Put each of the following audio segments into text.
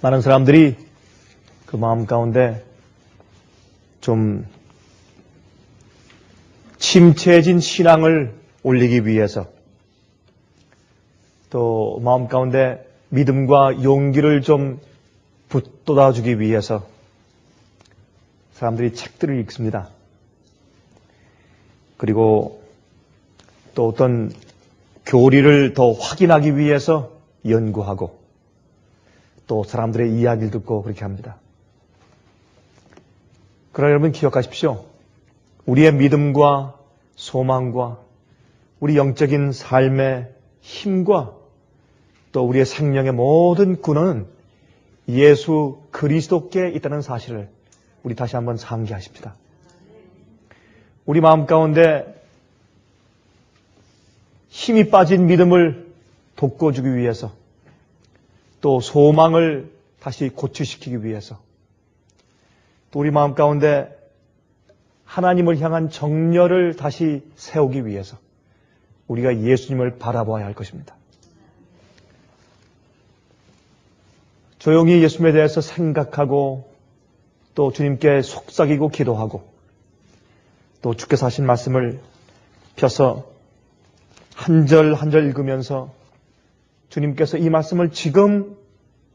많은 사람들이 그 마음 가운데 좀 침체해진 신앙을 올리기 위해서 또 마음 가운데 믿음과 용기를 좀 북돋아주기 위해서 사람들이 책들을 읽습니다. 그리고 또 어떤 교리를 더 확인하기 위해서 연구하고 또 사람들의 이야기를 듣고 그렇게 합니다. 그러나 여러분 기억하십시오. 우리의 믿음과 소망과 우리 영적인 삶의 힘과 또 우리의 생명의 모든 근원은 예수 그리스도께 있다는 사실을 우리 다시 한번 상기하십시다. 우리 마음 가운데 힘이 빠진 믿음을 돋궈주기 위해서 또 소망을 다시 고취시키기 위해서 또 우리 마음 가운데 하나님을 향한 정열을 다시 세우기 위해서 우리가 예수님을 바라봐야 할 것입니다. 조용히 예수님에 대해서 생각하고 또 주님께 속삭이고 기도하고 또 주께서 하신 말씀을 펴서 한 절 한 절 읽으면서 주님께서 이 말씀을 지금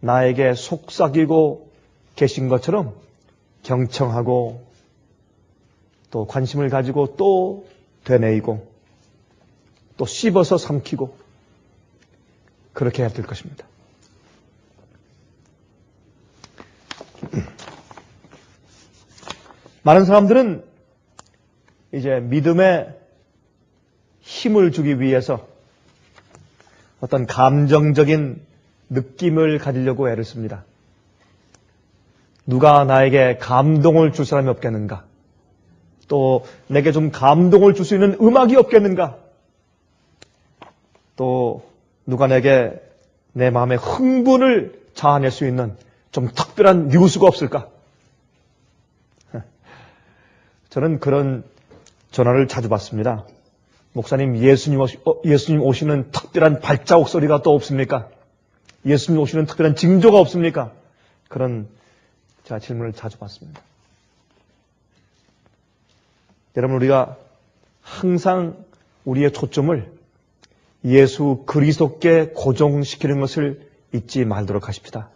나에게 속삭이고 계신 것처럼 경청하고 또 관심을 가지고 또 되뇌이고 또 씹어서 삼키고 그렇게 해야 될 것입니다. 많은 사람들은 이제 믿음에 힘을 주기 위해서 어떤 감정적인 느낌을 가지려고 애를 씁니다. 누가 나에게 감동을 줄 사람이 없겠는가? 또 내게 좀 감동을 줄 수 있는 음악이 없겠는가? 또 누가 내게 내 마음의 흥분을 자아낼 수 있는 좀 특별한 뉴스가 없을까? 저는 그런 전화를 자주 받습니다. 목사님, 예수님 오시는 특별한 발자국 소리가 또 없습니까? 예수님 오시는 특별한 징조가 없습니까? 그런 제가 질문을 자주 받습니다. 여러분, 우리가 항상 우리의 초점을 예수 그리스도께 고정시키는 것을 잊지 말도록 하십시다.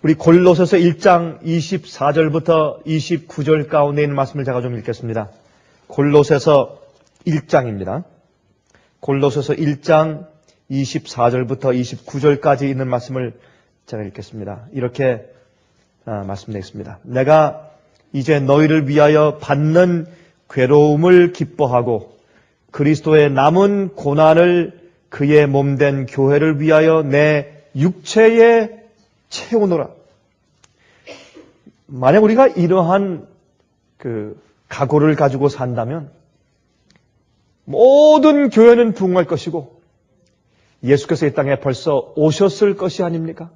우리 골로새서 1장 24절부터 29절 가운데 있는 말씀을 제가 좀 읽겠습니다. 골로새서 1장입니다. 골로새서 1장 24절부터 29절까지 있는 말씀을 제가 읽겠습니다. 이렇게 말씀되어 있습니다. 내가 이제 너희를 위하여 받는 괴로움을 기뻐하고 그리스도의 남은 고난을 그의 몸된 교회를 위하여 내 육체에 채우노라. 만약 우리가 이러한 각오를 가지고 산다면 모든 교회는 부흥할 것이고 예수께서 이 땅에 벌써 오셨을 것이 아닙니까?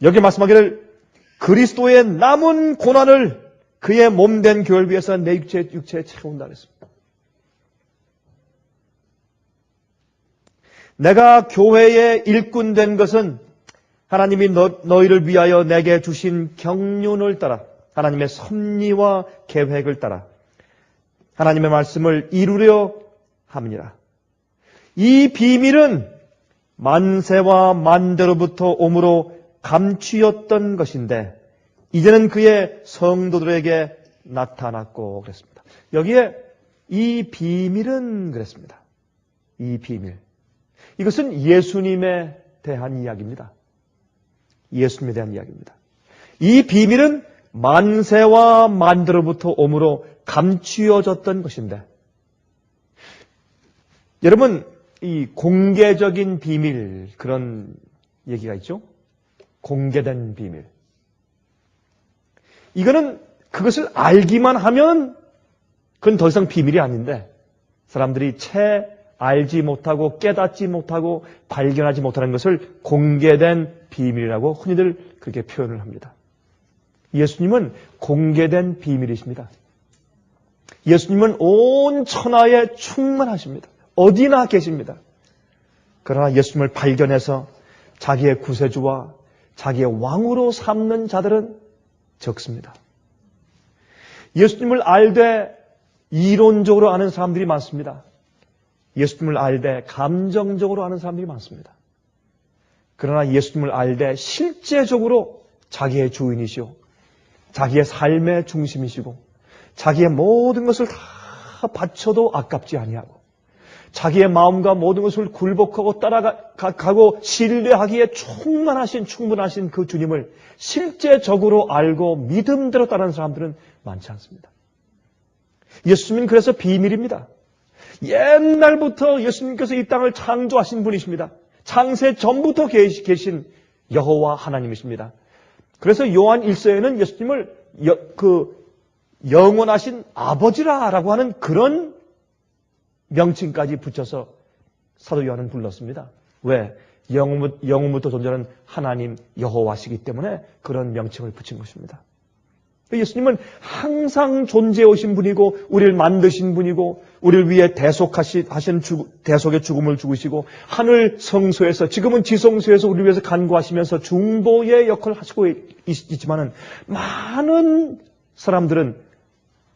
여기 말씀하기를 그리스도의 남은 고난을 그의 몸된 교회를 위해서 내 육체에 채운다 그랬습니다. 내가 교회의 일꾼 된 것은 하나님이 너희를 위하여 내게 주신 경륜을 따라 하나님의 섭리와 계획을 따라 하나님의 말씀을 이루려 함이니라. 이 비밀은 만세와 만대로부터 오므로 감추었던 것인데 이제는 그의 성도들에게 나타났고 그랬습니다. 여기에 이 비밀은 그랬습니다. 이 비밀. 이것은 예수님에 대한 이야기입니다. 예수님에 대한 이야기입니다. 이 비밀은 만세와 만대로부터 오므로 감추어졌던 것인데 여러분 이 공개적인 비밀 그런 얘기가 있죠. 공개된 비밀. 이거는 그것을 알기만 하면 그건 더 이상 비밀이 아닌데 사람들이 채 알지 못하고 깨닫지 못하고 발견하지 못하는 것을 공개된 비밀이라고 흔히들 그렇게 표현을 합니다. 예수님은 공개된 비밀이십니다. 예수님은 온 천하에 충만하십니다. 어디나 계십니다. 그러나 예수님을 발견해서 자기의 구세주와 자기의 왕으로 삼는 자들은 적습니다. 예수님을 알되 이론적으로 아는 사람들이 많습니다. 예수님을 알되 감정적으로 아는 사람들이 많습니다. 그러나 예수님을 알되 실제적으로 자기의 주인이시오, 자기의 삶의 중심이시고 자기의 모든 것을 다 바쳐도 아깝지 아니하고 자기의 마음과 모든 것을 굴복하고 따라가고 신뢰하기에 충분하신 그 주님을 실제적으로 알고 믿음대로 따르는 사람들은 많지 않습니다. 예수님은 그래서 비밀입니다. 옛날부터 예수님께서 이 땅을 창조하신 분이십니다. 창세 전부터 계신 여호와 하나님이십니다. 그래서 요한 1서에는 예수님을 영원하신 아버지라고 하는 그런 명칭까지 붙여서 사도 요한은 불렀습니다. 왜? 영원부터 존재하는 하나님 여호와시기 때문에 그런 명칭을 붙인 것입니다. 예수님은 항상 존재해 오신 분이고 우리를 만드신 분이고 우리를 위해 대속의 죽음을 죽으시고 하늘 성소에서 지금은 지성소에서 우리를 위해서 간구하시면서 중보의 역할을 하시고 있지만은 많은 사람들은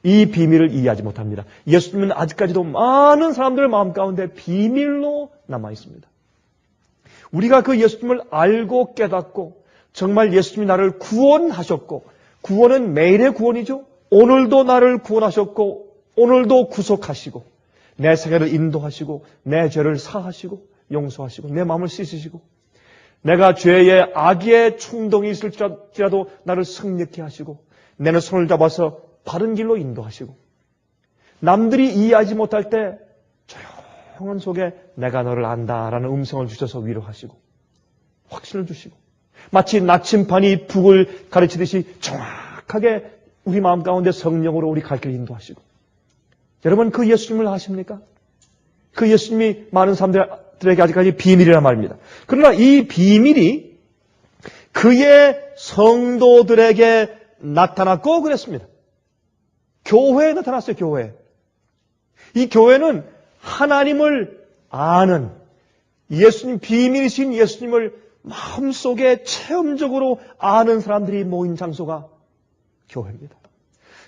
이 비밀을 이해하지 못합니다. 예수님은 아직까지도 많은 사람들의 마음 가운데 비밀로 남아 있습니다. 우리가 그 예수님을 알고 깨닫고 정말 예수님이 나를 구원하셨고 구원은 매일의 구원이죠. 오늘도 나를 구원하셨고 오늘도 구속하시고 내 세계를 인도하시고 내 죄를 사하시고 용서하시고 내 마음을 씻으시고 내가 죄의 악의 충동이 있을지라도 나를 승리케 하시고 내 손을 잡아서 바른 길로 인도하시고 남들이 이해하지 못할 때 조용한 속에 내가 너를 안다라는 음성을 주셔서 위로하시고 확신을 주시고 마치 나침반이 북을 가르치듯이 정확하게 우리 마음 가운데 성령으로 우리 갈 길을 인도하시고 여러분 그 예수님을 아십니까? 그 예수님이 많은 사람들에게 아직까지 비밀이란 말입니다. 그러나 이 비밀이 그의 성도들에게 나타났고 그랬습니다. 교회에 나타났어요. 교회. 이 교회는 하나님을 아는 예수님, 비밀이신 예수님을 마음속에 체험적으로 아는 사람들이 모인 장소가 교회입니다.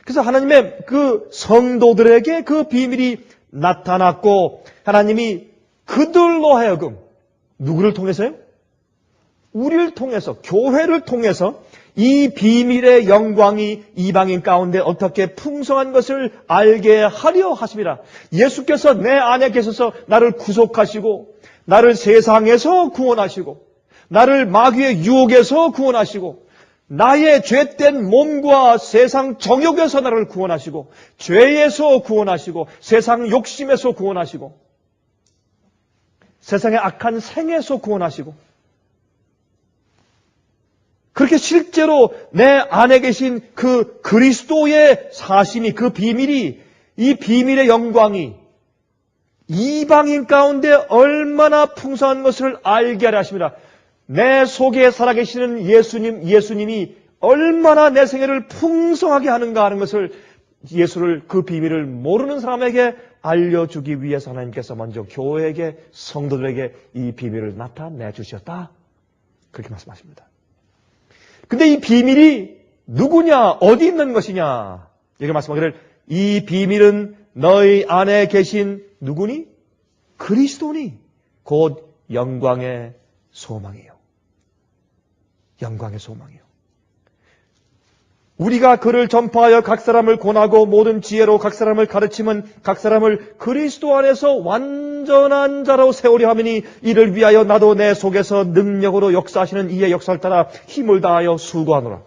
그래서 하나님의 그 성도들에게 그 비밀이 나타났고 하나님이 그들로 하여금 누구를 통해서요? 우리를 통해서, 교회를 통해서 이 비밀의 영광이 이방인 가운데 어떻게 풍성한 것을 알게 하려 하십니다. 예수께서 내 안에 계셔서 나를 구속하시고 나를 세상에서 구원하시고 나를 마귀의 유혹에서 구원하시고 나의 죄된 몸과 세상 정욕에서 나를 구원하시고 죄에서 구원하시고 세상 욕심에서 구원하시고 세상의 악한 생에서 구원하시고 그렇게 실제로 내 안에 계신 그 그리스도의 사심이 그 비밀이 이 비밀의 영광이 이방인 가운데 얼마나 풍성한 것을 알게 하려 하십니다. 내 속에 살아계시는 예수님이 얼마나 내 생애를 풍성하게 하는가 하는 것을 예수를 그 비밀을 모르는 사람에게 알려주기 위해서 하나님께서 먼저 교회에게 성도들에게 이 비밀을 나타내 주셨다. 그렇게 말씀하십니다. 근데 이 비밀이 누구냐? 어디 있는 것이냐? 이렇게 말씀하기를 이 비밀은 너희 안에 계신 누구니? 그리스도니 곧 영광의 소망이에요. 영광의 소망이에요. 우리가 그를 전파하여 각 사람을 권하고 모든 지혜로 각 사람을 가르치면 각 사람을 그리스도 안에서 완전한 자로 세우려 하매니 이를 위하여 나도 내 속에서 능력으로 역사하시는 이의 역사를 따라 힘을 다하여 수고하노라.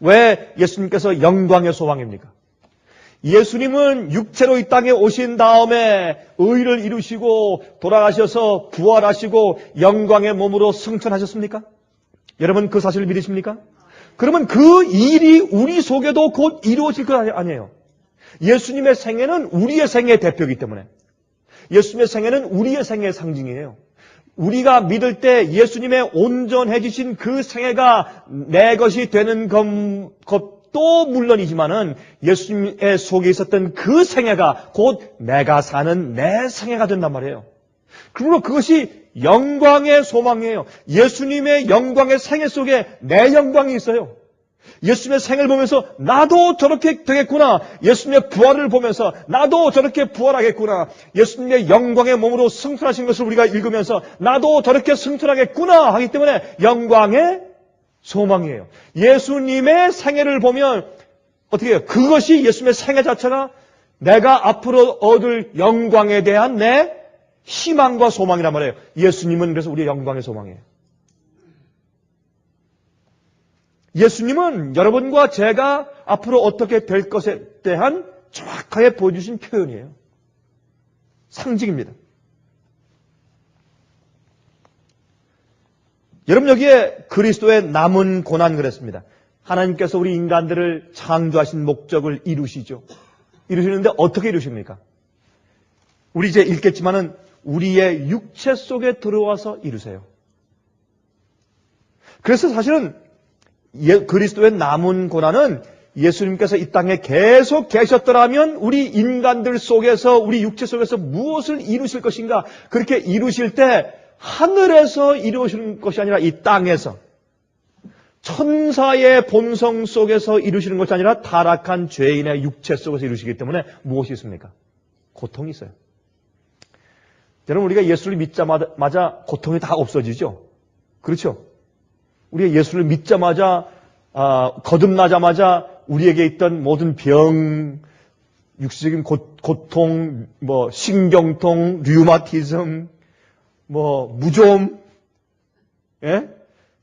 왜 예수님께서 영광의 소망입니까? 예수님은 육체로 이 땅에 오신 다음에 의를 이루시고 돌아가셔서 부활하시고 영광의 몸으로 승천하셨습니까? 여러분 그 사실을 믿으십니까? 그러면 그 일이 우리 속에도 곧 이루어질 것 아니에요. 예수님의 생애는 우리의 생애의 대표이기 때문에 예수님의 생애는 우리의 생애의 상징이에요. 우리가 믿을 때 예수님의 온전해지신 그 생애가 내 것이 되는 것도 물론이지만은 예수님의 속에 있었던 그 생애가 곧 내가 사는 내 생애가 된단 말이에요. 그러므로 그것이 영광의 소망이에요. 예수님의 영광의 생애 속에 내 영광이 있어요. 예수님의 생을 보면서 나도 저렇게 되겠구나. 예수님의 부활을 보면서 나도 저렇게 부활하겠구나. 예수님의 영광의 몸으로 승천하신 것을 우리가 읽으면서 나도 저렇게 승천하겠구나 하기 때문에 영광의 소망이에요. 예수님의 생애를 보면 어떻게 해요? 그것이 예수님의 생애 자체가 내가 앞으로 얻을 영광에 대한 내 희망과 소망이란 말이에요. 예수님은 그래서 우리의 영광의 소망이에요. 예수님은 여러분과 제가 앞으로 어떻게 될 것에 대한 정확하게 보여주신 표현이에요. 상징입니다. 여러분 여기에 그리스도의 남은 고난 그랬습니다. 하나님께서 우리 인간들을 창조하신 목적을 이루시죠. 이루시는데 어떻게 이루십니까? 우리 이제 읽겠지만은 우리의 육체 속에 들어와서 이루세요. 그래서 사실은 그리스도의 남은 고난은 예수님께서 이 땅에 계속 계셨더라면 우리 인간들 속에서 우리 육체 속에서 무엇을 이루실 것인가? 그렇게 이루실 때 하늘에서 이루시는 것이 아니라 이 땅에서 천사의 본성 속에서 이루시는 것이 아니라 타락한 죄인의 육체 속에서 이루시기 때문에 무엇이 있습니까? 고통이 있어요. 여러분 우리가 예수를 믿자마자 고통이 다 없어지죠? 그렇죠? 우리가 예수를 믿자마자 거듭나자마자 우리에게 있던 모든 병, 육체적인 고통, 신경통, 류마티즘, 무좀, 예?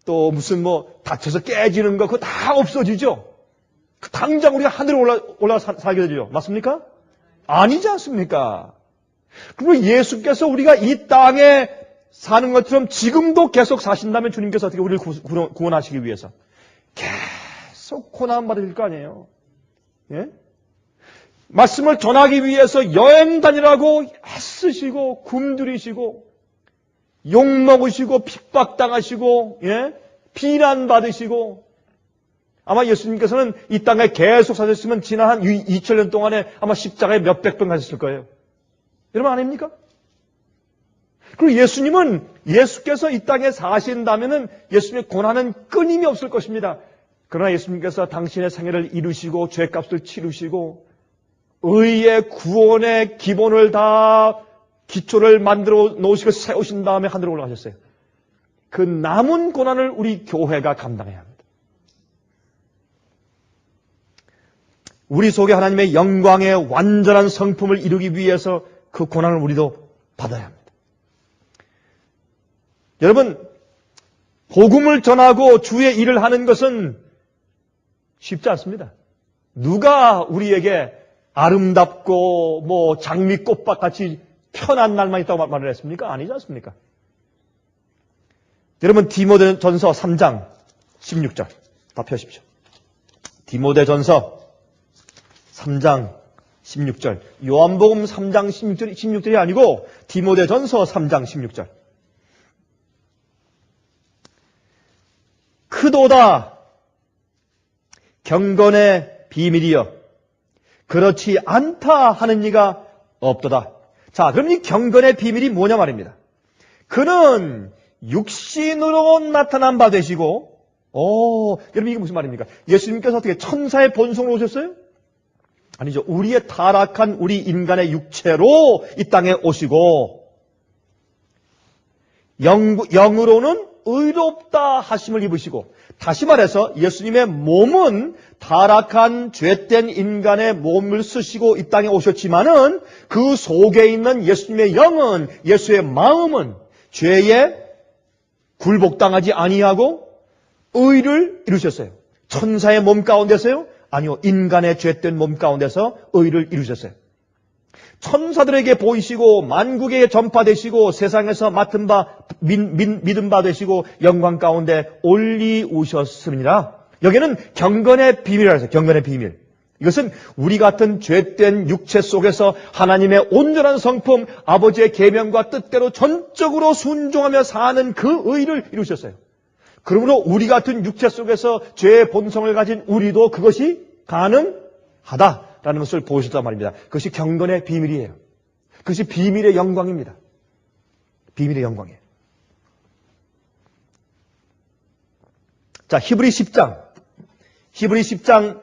또 무슨 다쳐서 깨지는 거 그거 다 없어지죠? 당장 우리가 하늘에 올라 살게 되죠. 맞습니까? 아니지 않습니까? 그리고 예수께서 우리가 이 땅에 사는 것처럼 지금도 계속 사신다면 주님께서 어떻게 우리를 구원하시기 위해서 계속 고난 받으실 거 아니에요. 예? 말씀을 전하기 위해서 여행 다니라고 애쓰시고 굶주리시고 욕먹으시고 핍박당하시고 예? 비난받으시고 아마 예수님께서는 이 땅에 계속 사셨으면 지난 한 2000년 동안에 아마 십자가에 몇백 번 가셨을 거예요. 여러분 아닙니까? 그리고 예수께서 이 땅에 사신다면은 예수님의 고난은 끊임이 없을 것입니다. 그러나 예수님께서 당신의 생애를 이루시고 죄값을 치르시고 의의 구원의 기본을 다 기초를 만들어 놓으시고 세우신 다음에 하늘로 올라가셨어요. 그 남은 고난을 우리 교회가 감당해야 합니다. 우리 속에 하나님의 영광의 완전한 성품을 이루기 위해서 그 고난을 우리도 받아야 합니다. 여러분, 복음을 전하고 주의 일을 하는 것은 쉽지 않습니다. 누가 우리에게 아름답고 장미꽃밭같이 편한 날만 있다고 말을 했습니까? 아니지 않습니까? 여러분 디모데전서 3장 16절 다 펴십시오. 디모데전서 3장 16절 요한복음 3장 16절이 아니고 디모데전서 3장 16절 크도다 경건의 비밀이여 그렇지 않다 하는 이가 없도다. 자, 그럼 이 경건의 비밀이 뭐냐 말입니다. 그는 육신으로 나타난 바 되시고 여러분 이게 무슨 말입니까? 예수님께서 어떻게 천사의 본성으로 오셨어요? 아니죠. 우리의 타락한 우리 인간의 육체로 이 땅에 오시고 영으로는 의롭다 하심을 입으시고 다시 말해서 예수님의 몸은 타락한 죄된 인간의 몸을 쓰시고 이 땅에 오셨지만은 그 속에 있는 예수님의 영은 예수의 마음은 죄에 굴복당하지 아니하고 의를 이루셨어요. 천사의 몸 가운데서요? 아니요. 인간의 죄된 몸 가운데서 의를 이루셨어요. 천사들에게 보이시고 만국에 전파되시고 세상에서 맡은 바 믿은 바 되시고 영광 가운데 올리우셨음이니라. 여기는 경건의 비밀이라고 해서 경건의 비밀. 이것은 우리 같은 죄된 육체 속에서 하나님의 온전한 성품 아버지의 계명과 뜻대로 전적으로 순종하며 사는 그 의를 이루셨어요. 그러므로 우리 같은 육체 속에서 죄의 본성을 가진 우리도 그것이 가능하다라는 것을 보여주셨단 말입니다. 그것이 경건의 비밀이에요. 그것이 비밀의 영광입니다. 비밀의 영광이에요. 자, 히브리 10장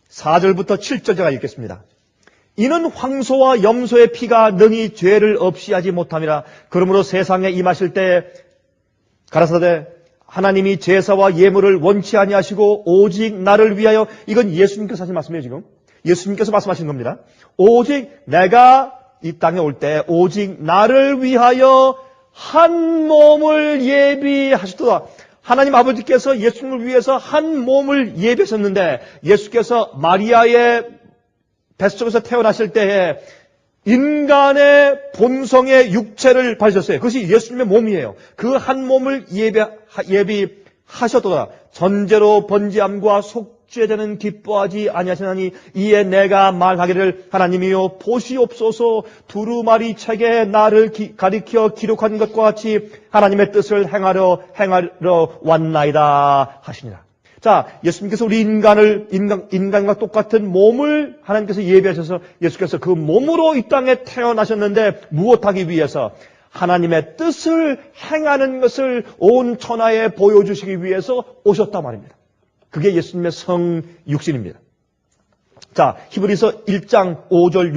4절부터 7절 제가 읽겠습니다. 이는 황소와 염소의 피가 능히 죄를 없이 하지 못함이라. 그러므로 세상에 임하실 때 가라사대 하나님이 제사와 예물을 원치 아니하시고 오직 나를 위하여, 이건 예수님께서 하신 말씀이에요. 지금 예수님께서 말씀하신 겁니다. 오직 내가 이 땅에 올 때 오직 나를 위하여 한 몸을 예비하셨도다. 하나님 아버지께서 예수님을 위해서 한 몸을 예비하셨는데, 예수께서 마리아의 뱃속에서 태어나실 때에 인간의 본성의 육체를 받으셨어요. 그것이 예수님의 몸이에요. 그 한 몸을 예비하셨도다. 전제로 번제함과 속죄제는 기뻐하지 아니하시나니 이에 내가 말하기를 하나님이여 보시옵소서. 두루마리 책에 나를 가리켜 기록한 것과 같이 하나님의 뜻을 행하러 왔나이다 하시니라. 자, 예수님께서 우리 인간과 똑같은 몸을 하나님께서 예비하셔서 예수께서 그 몸으로 이 땅에 태어나셨는데 무엇하기 위해서? 하나님의 뜻을 행하는 것을 온 천하에 보여주시기 위해서 오셨단 말입니다. 그게 예수님의 성육신입니다. 자, 히브리서 1장 5절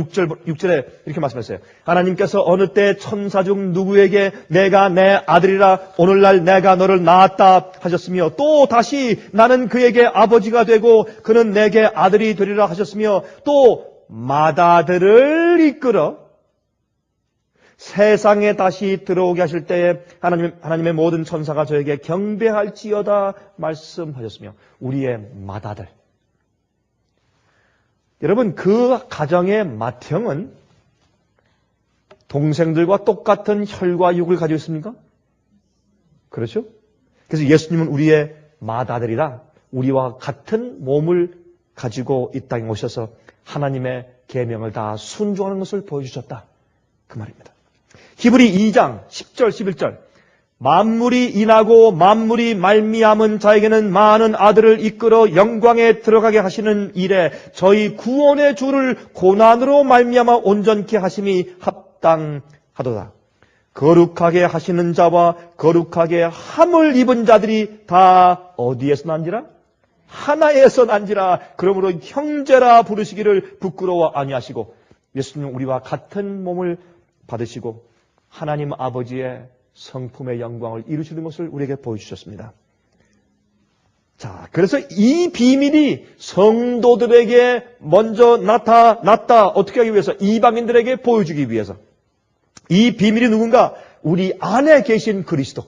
6절에 이렇게 말씀했어요. 하나님께서 어느 때 천사 중 누구에게 내가 내 아들이라 오늘날 내가 너를 낳았다 하셨으며, 또 다시 나는 그에게 아버지가 되고 그는 내게 아들이 되리라 하셨으며, 또 맏아들을 이끌어 세상에 다시 들어오게 하실 때에 하나님의 모든 천사가 저에게 경배할지어다 말씀하셨으며, 우리의 맏아들. 여러분, 그 가정의 맏형은 동생들과 똑같은 혈과 육을 가지고 있습니까? 그렇죠? 그래서 예수님은 우리의 맏아들이라 우리와 같은 몸을 가지고 이 땅에 오셔서 하나님의 계명을 다 순종하는 것을 보여주셨다. 그 말입니다. 히브리 2장 10절 11절. 만물이 인하고 만물이 말미암은 자에게는 많은 아들을 이끌어 영광에 들어가게 하시는 일에 저희 구원의 주를 고난으로 말미암아 온전케 하심이 합당하도다. 거룩하게 하시는 자와 거룩하게 함을 입은 자들이 다 어디에서 난지라? 하나에서 난지라. 그러므로 형제라 부르시기를 부끄러워 아니하시고, 예수님은 우리와 같은 몸을 받으시고 하나님 아버지의 성품의 영광을 이루시는 것을 우리에게 보여주셨습니다. 자, 그래서 이 비밀이 성도들에게 먼저 나타났다. 어떻게 하기 위해서? 이방인들에게 보여주기 위해서. 이 비밀이 누군가? 우리 안에 계신 그리스도.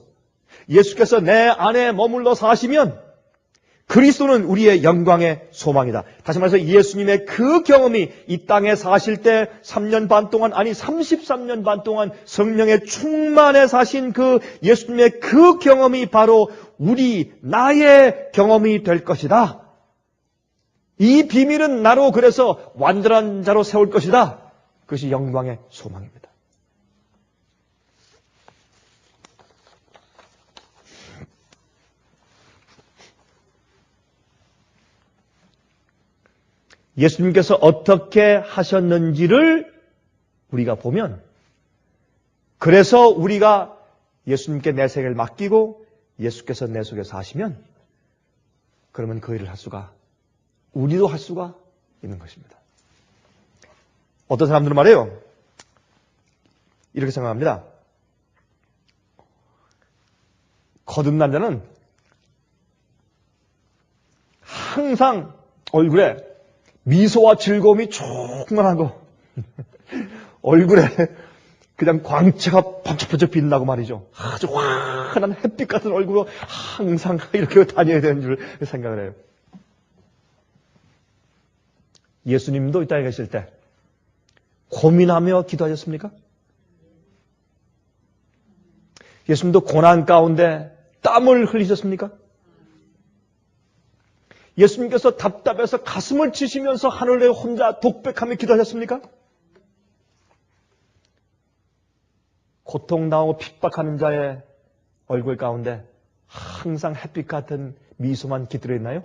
예수께서 내 안에 머물러 사시면 그리스도는 우리의 영광의 소망이다. 다시 말해서 예수님의 그 경험이 이 땅에 사실 때 3년 반 동안, 아니 33년 반 동안 성령의 충만에 사신 그 예수님의 그 경험이 바로 나의 경험이 될 것이다. 이 비밀은 나로 그래서 완전한 자로 세울 것이다. 그것이 영광의 소망입니다. 예수님께서 어떻게 하셨는지를 우리가 보면, 그래서 우리가 예수님께 내 생을 맡기고 예수께서 내 속에 사시면, 그러면 그 일을 우리도 할 수가 있는 것입니다. 어떤 사람들은 말해요. 이렇게 생각합니다. 거듭난 자는 항상 얼굴에 미소와 즐거움이 충만하고 얼굴에 그냥 광채가 번쩍번쩍 빛나고 말이죠. 아주 환한 햇빛 같은 얼굴로 항상 이렇게 다녀야 되는 줄 생각을 해요. 예수님도 이 땅에 계실 때 고민하며 기도하셨습니까? 예수님도 고난 가운데 땀을 흘리셨습니까? 예수님께서 답답해서 가슴을 치시면서 하늘에 혼자 독백하며 기도하셨습니까? 고통당하고 핍박하는 자의 얼굴 가운데 항상 햇빛 같은 미소만 깃들어 있나요?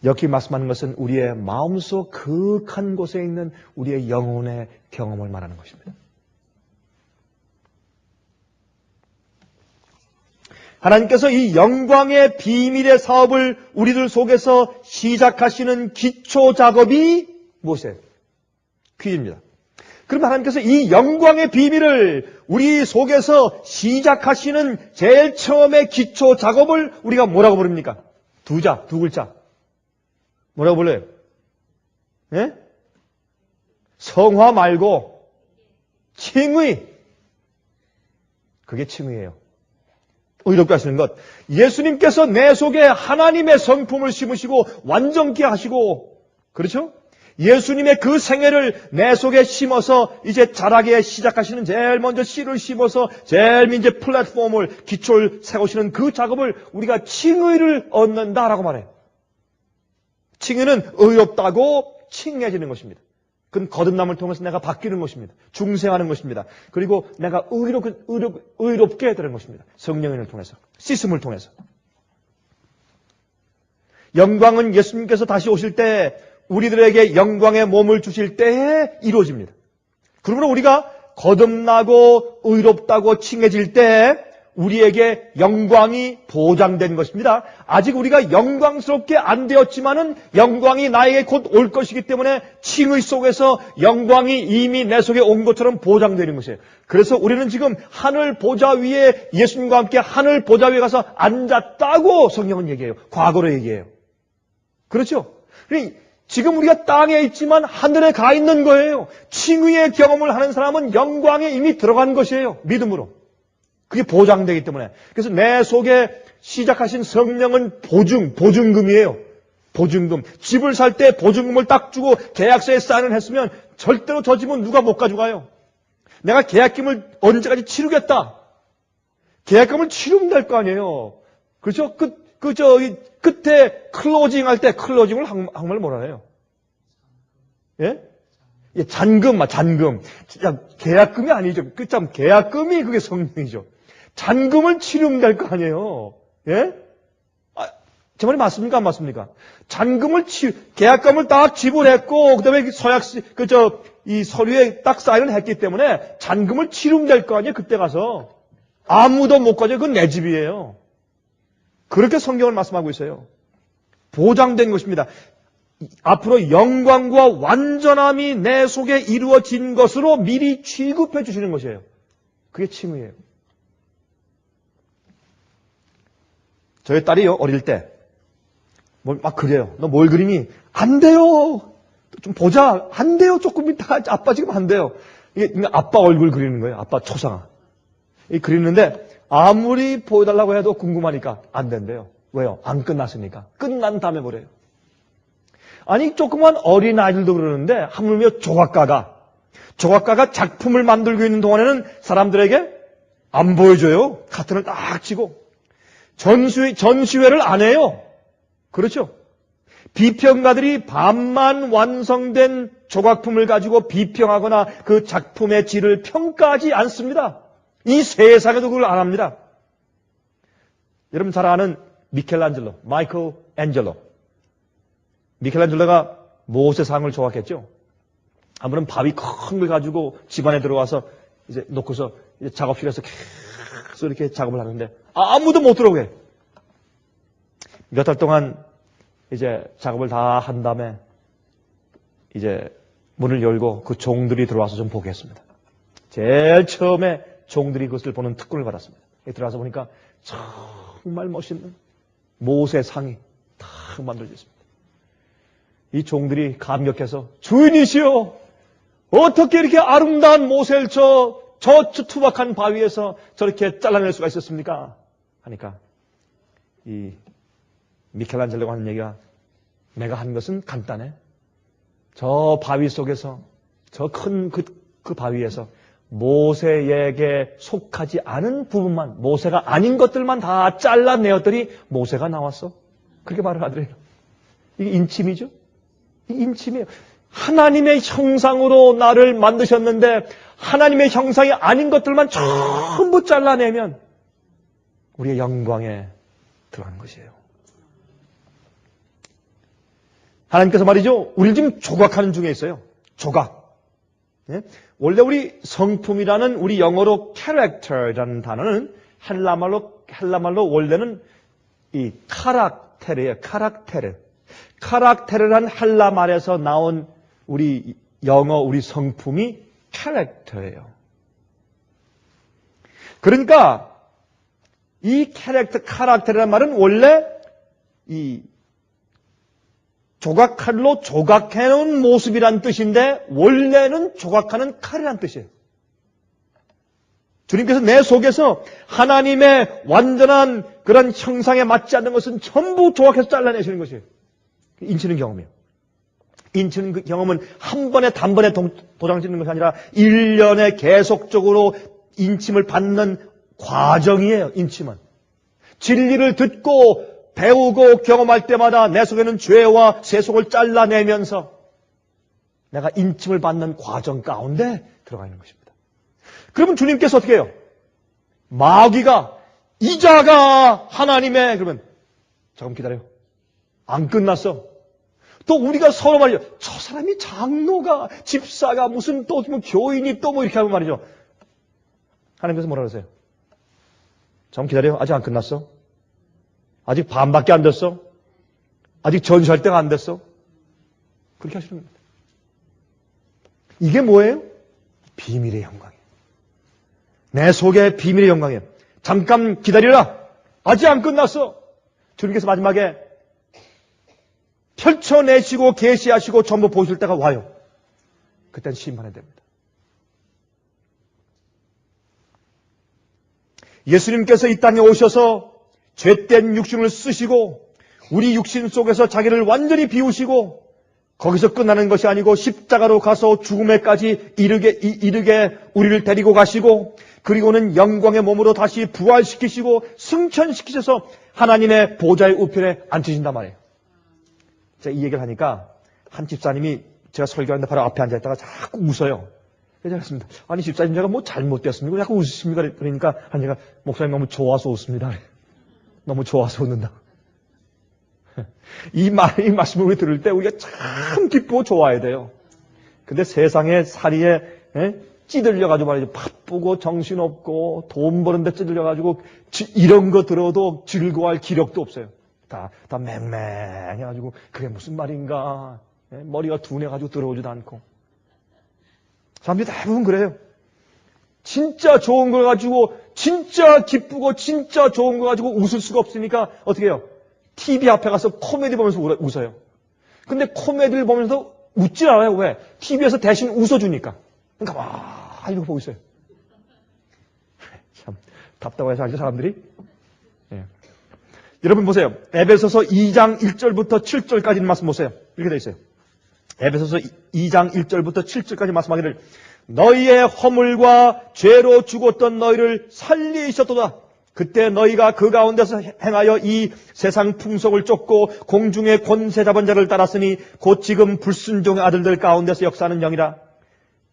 여기 말씀하는 것은 우리의 마음속 그윽한 곳에 있는 우리의 영혼의 경험을 말하는 것입니다. 하나님께서 이 영광의 비밀의 사업을 우리들 속에서 시작하시는 기초 작업이 무엇이에요? 퀴즈입니다. 그럼 하나님께서 이 영광의 비밀을 우리 속에서 시작하시는 제일 처음의 기초 작업을 우리가 뭐라고 부릅니까? 두 글자. 뭐라고 불러요? 예? 성화 말고 칭의. 그게 칭의예요. 의롭게 하시는 것. 예수님께서 내 속에 하나님의 성품을 심으시고 완전케 하시고, 그렇죠? 예수님의 그 생애를 내 속에 심어서 이제 자라게 시작하시는 제일 먼저 씨를 심어서 제일 이제 플랫폼을, 기초를 세우시는 그 작업을 우리가 칭의를 얻는다라고 말해요. 칭의는 의롭다고 칭해지는 것입니다. 그건 거듭남을 통해서 내가 바뀌는 것입니다. 중생하는 것입니다. 그리고 내가 의롭게 되는 것입니다. 성령을 통해서, 씻음을 통해서. 영광은 예수님께서 다시 오실 때 우리들에게 영광의 몸을 주실 때에 이루어집니다. 그러므로 우리가 거듭나고 의롭다고 칭해질 때 우리에게 영광이 보장된 것입니다. 아직 우리가 영광스럽게 안 되었지만은 영광이 나에게 곧 올 것이기 때문에 칭의 속에서 영광이 이미 내 속에 온 것처럼 보장되는 것이에요. 그래서 우리는 지금 하늘 보좌 위에 예수님과 함께 하늘 보좌 위에 가서 앉았다고 성경은 얘기해요. 과거로 얘기해요. 그렇죠? 지금 우리가 땅에 있지만 하늘에 가 있는 거예요. 칭의의 경험을 하는 사람은 영광에 이미 들어간 것이에요. 믿음으로. 그게 보장되기 때문에. 그래서 내 속에 시작하신 성령은 보증금이에요. 보증금. 집을 살 때 보증금을 딱 주고 계약서에 사인을 했으면 절대로 저 집은 누가 못 가져가요. 내가 계약금을 언제까지 치르겠다. 계약금을 치르면 될 거 아니에요. 그렇죠? 끝에 클로징 할 때 클로징을 한국말로 뭐라 해요? 예? 잔금. 계약금이 아니죠. 계약금이 그게 성령이죠. 잔금을 치르면 될 거 아니에요. 예? 제 말이 맞습니까? 안 맞습니까? 계약금을 딱 지불했고, 그 다음에 이 서류에 딱 사인을 했기 때문에 잔금을 치르면 될 거 아니에요? 그때 가서. 아무도 못 가져요. 그건 내 집이에요. 그렇게 성경을 말씀하고 있어요. 보장된 것입니다. 앞으로 영광과 완전함이 내 속에 이루어진 것으로 미리 취급해 주시는 것이에요. 그게 칭의예요. 저희 딸이요, 어릴 때 막 그래요. 너 뭘 그리니? 안 돼요. 좀 보자. 안 돼요. 조금 이따. 아빠 지금 안 돼요. 이게 아빠 얼굴 그리는 거예요. 아빠 초상화. 그리는데 아무리 보여달라고 해도 궁금하니까 안 된대요. 왜요? 안 끝났으니까. 끝난 다음에 보래요. 아니 조그만 어린 아이들도 그러는데 하물며 조각가가 작품을 만들고 있는 동안에는 사람들에게 안 보여줘요. 카트를 딱 치고 전시회를 안 해요. 그렇죠? 비평가들이 반만 완성된 조각품을 가지고 비평하거나 그 작품의 질을 평가하지 않습니다. 이 세상에도 그걸 안 합니다. 여러분 잘 아는 마이클 앤젤로. 미켈란젤로가 모세상을 조각했죠. 아무런 바위 큰 걸 가지고 집안에 들어와서 이제 놓고서 이제 작업실에서 계속 이렇게 작업을 하는데 아무도 못 들어오게. 몇 달 동안 이제 작업을 다 한 다음에 이제 문을 열고 그 종들이 들어와서 좀 보게 했습니다. 제일 처음에 종들이 그것을 보는 특권을 받았습니다. 들어와서 보니까 정말 멋있는 모세상이 딱 만들어져 있습니다. 이 종들이 감격해서 주인이시여 어떻게 이렇게 아름다운 모세를 저 투박한 바위에서 저렇게 잘라낼 수가 있었습니까? 하니까 이 미켈란젤로가 하는 얘기가 내가 한 것은 간단해. 저 바위 속에서 저 큰 그 바위에서 모세에게 속하지 않은 부분만 모세가 아닌 것들만 다 잘라내었더니 모세가 나왔어. 그렇게 말을 하더래요. 이게 인침이죠. 인침이에요. 하나님의 형상으로 나를 만드셨는데 하나님의 형상이 아닌 것들만 전부 잘라내면 우리의 영광에 들어가는 것이에요. 하나님께서 말이죠. 우리 지금 조각하는 중에 있어요. 조각. 예? 원래 우리 성품이라는 우리 영어로 character이라는 단어는 헬라말로 헬라말로 원래는 이 카락테르예요. 카락테르란 헬라말에서 나온 우리 영어, 우리 성품이 캐릭터예요. 그러니까 이 카락테르란 말은 원래 이 조각칼로 조각해놓은 모습이란 뜻인데 원래는 조각하는 칼이란 뜻이에요. 주님께서 내 속에서 하나님의 완전한 그런 형상에 맞지 않는 것은 전부 조각해서 잘라내시는 것이에요. 인치는 경험이에요. 인치는 그 경험은 한 번에 단번에 도장 찍는 것이 아니라 1년에 계속적으로 인침을 받는 과정이에요. 인침은. 진리를 듣고 배우고 경험할 때마다 내 속에는 죄와 세속을 잘라내면서 내가 인침을 받는 과정 가운데 들어가 있는 것입니다. 그러면 주님께서 어떻게 해요? 마귀가 이자가 하나님의 그러면 잠깐 기다려. 안 끝났어. 또 우리가 서로 말이죠. 저 사람이 장로가 집사가 무슨 또 뭐 교인이 또 뭐 이렇게 하면 말이죠. 하나님께서 뭐라 그러세요? 잠깐 기다려. 아직 안 끝났어. 아직 반밖에 안 됐어. 아직 전시할 때가 안 됐어. 그렇게 하시는 겁니다. 이게 뭐예요? 비밀의 영광이에요. 내 속에 비밀의 영광이에요. 잠깐 기다리라. 아직 안 끝났어. 주님께서 마지막에 펼쳐내시고 계시하시고 전부 보실 때가 와요. 그때는 심판해야 됩니다. 예수님께서 이 땅에 오셔서 죄된 육신을 쓰시고 우리 육신 속에서 자기를 완전히 비우시고 거기서 끝나는 것이 아니고 십자가로 가서 죽음에까지 이르게 우리를 데리고 가시고 그리고는 영광의 몸으로 다시 부활시키시고 승천시키셔서 하나님의 보좌의 우편에 앉히신단 말이에요. 제가 이 얘기를 하니까 한 집사님이 제가 설교하는데 바로 앞에 앉아있다가 자꾸 웃어요. 그래서 제가 했습니다. 아니 집사님 제가 뭐 잘못됐습니까? 자꾸 웃으십니까? 그러니까 한 제가 목사님 너무 좋아서 웃습니다. 너무 좋아서 웃는다. 이 말씀을 우리 들을 때 우리가 참 기쁘고 좋아야 돼요. 근데 세상의 살이에 찌들려가지고 말이죠. 바쁘고 정신없고 돈 버는데 찌들려가지고 이런 거 들어도 즐거워할 기력도 없어요. 다 맹맹해가지고 그게 무슨 말인가. 머리가 둔해가지고 들어오지도 않고. 사람들이 대부분 그래요. 진짜 좋은 걸 가지고 진짜 기쁘고 진짜 좋은 거 가지고 웃을 수가 없으니까 어떻게 해요? TV 앞에 가서 코미디 보면서 웃어요. 근데 코미디를 보면서 웃질 않아요. 왜? TV에서 대신 웃어주니까. 그러니까 와 이거 보고 있어요. 참 답답해서 알죠 사람들이? 예. 여러분 보세요. 에베소서 2장 1절부터 7절까지 말씀 보세요. 이렇게 되어 있어요. 에베소서 2장 1절부터 7절까지 말씀하기를 너희의 허물과 죄로 죽었던 너희를 살리셨도다. 그때 너희가 그 가운데서 행하여 이 세상 풍속을 쫓고 공중의 권세 잡은 자를 따랐으니 곧 지금 불순종의 아들들 가운데서 역사하는 영이라.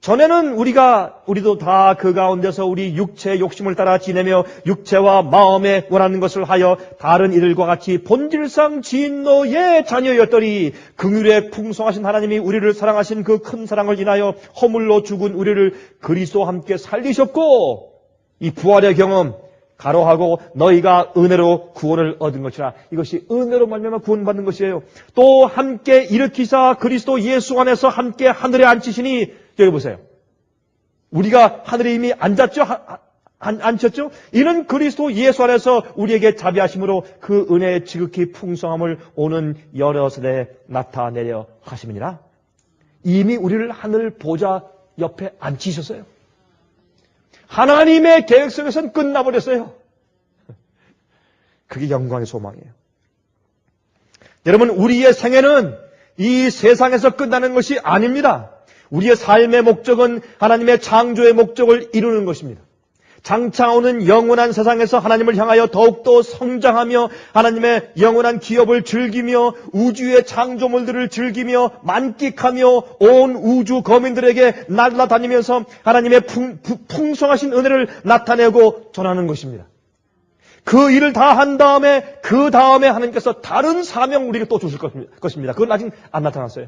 전에는 우리도 다 그 가운데서 우리 육체의 욕심을 따라 지내며 육체와 마음에 원하는 것을 하여 다른 이들과 같이 본질상 진노의 자녀였더니 긍휼에 풍성하신 하나님이 우리를 사랑하신 그 큰 사랑을 인하여 허물로 죽은 우리를 그리스도와 함께 살리셨고 이 부활의 경험 가로하고 너희가 은혜로 구원을 얻은 것이라. 이것이 은혜로 말미암아 구원받는 것이에요. 또 함께 일으키사 그리스도 예수 안에서 함께 하늘에 앉히시니 여기 보세요. 우리가 하늘에 이미 앉았죠? 앉혔죠? 이는 그리스도 예수 안에서 우리에게 자비하심으로 그 은혜의 지극히 풍성함을 오는 여러 세대에 나타내려 하심이니라. 이미 우리를 하늘 보좌 옆에 앉히셨어요. 하나님의 계획 속에서는 끝나버렸어요. 그게 영광의 소망이에요. 여러분 우리의 생애는 이 세상에서 끝나는 것이 아닙니다. 우리의 삶의 목적은 하나님의 창조의 목적을 이루는 것입니다. 장차 오는 영원한 세상에서 하나님을 향하여 더욱더 성장하며 하나님의 영원한 기업을 즐기며 우주의 창조물들을 즐기며 만끽하며 온 우주 거민들에게 날아다니면서 하나님의 풍성하신 은혜를 나타내고 전하는 것입니다. 그 일을 다 한 다음에 그 다음에 하나님께서 다른 사명 우리에게 또 주실 것입니다. 그건 아직 안 나타났어요.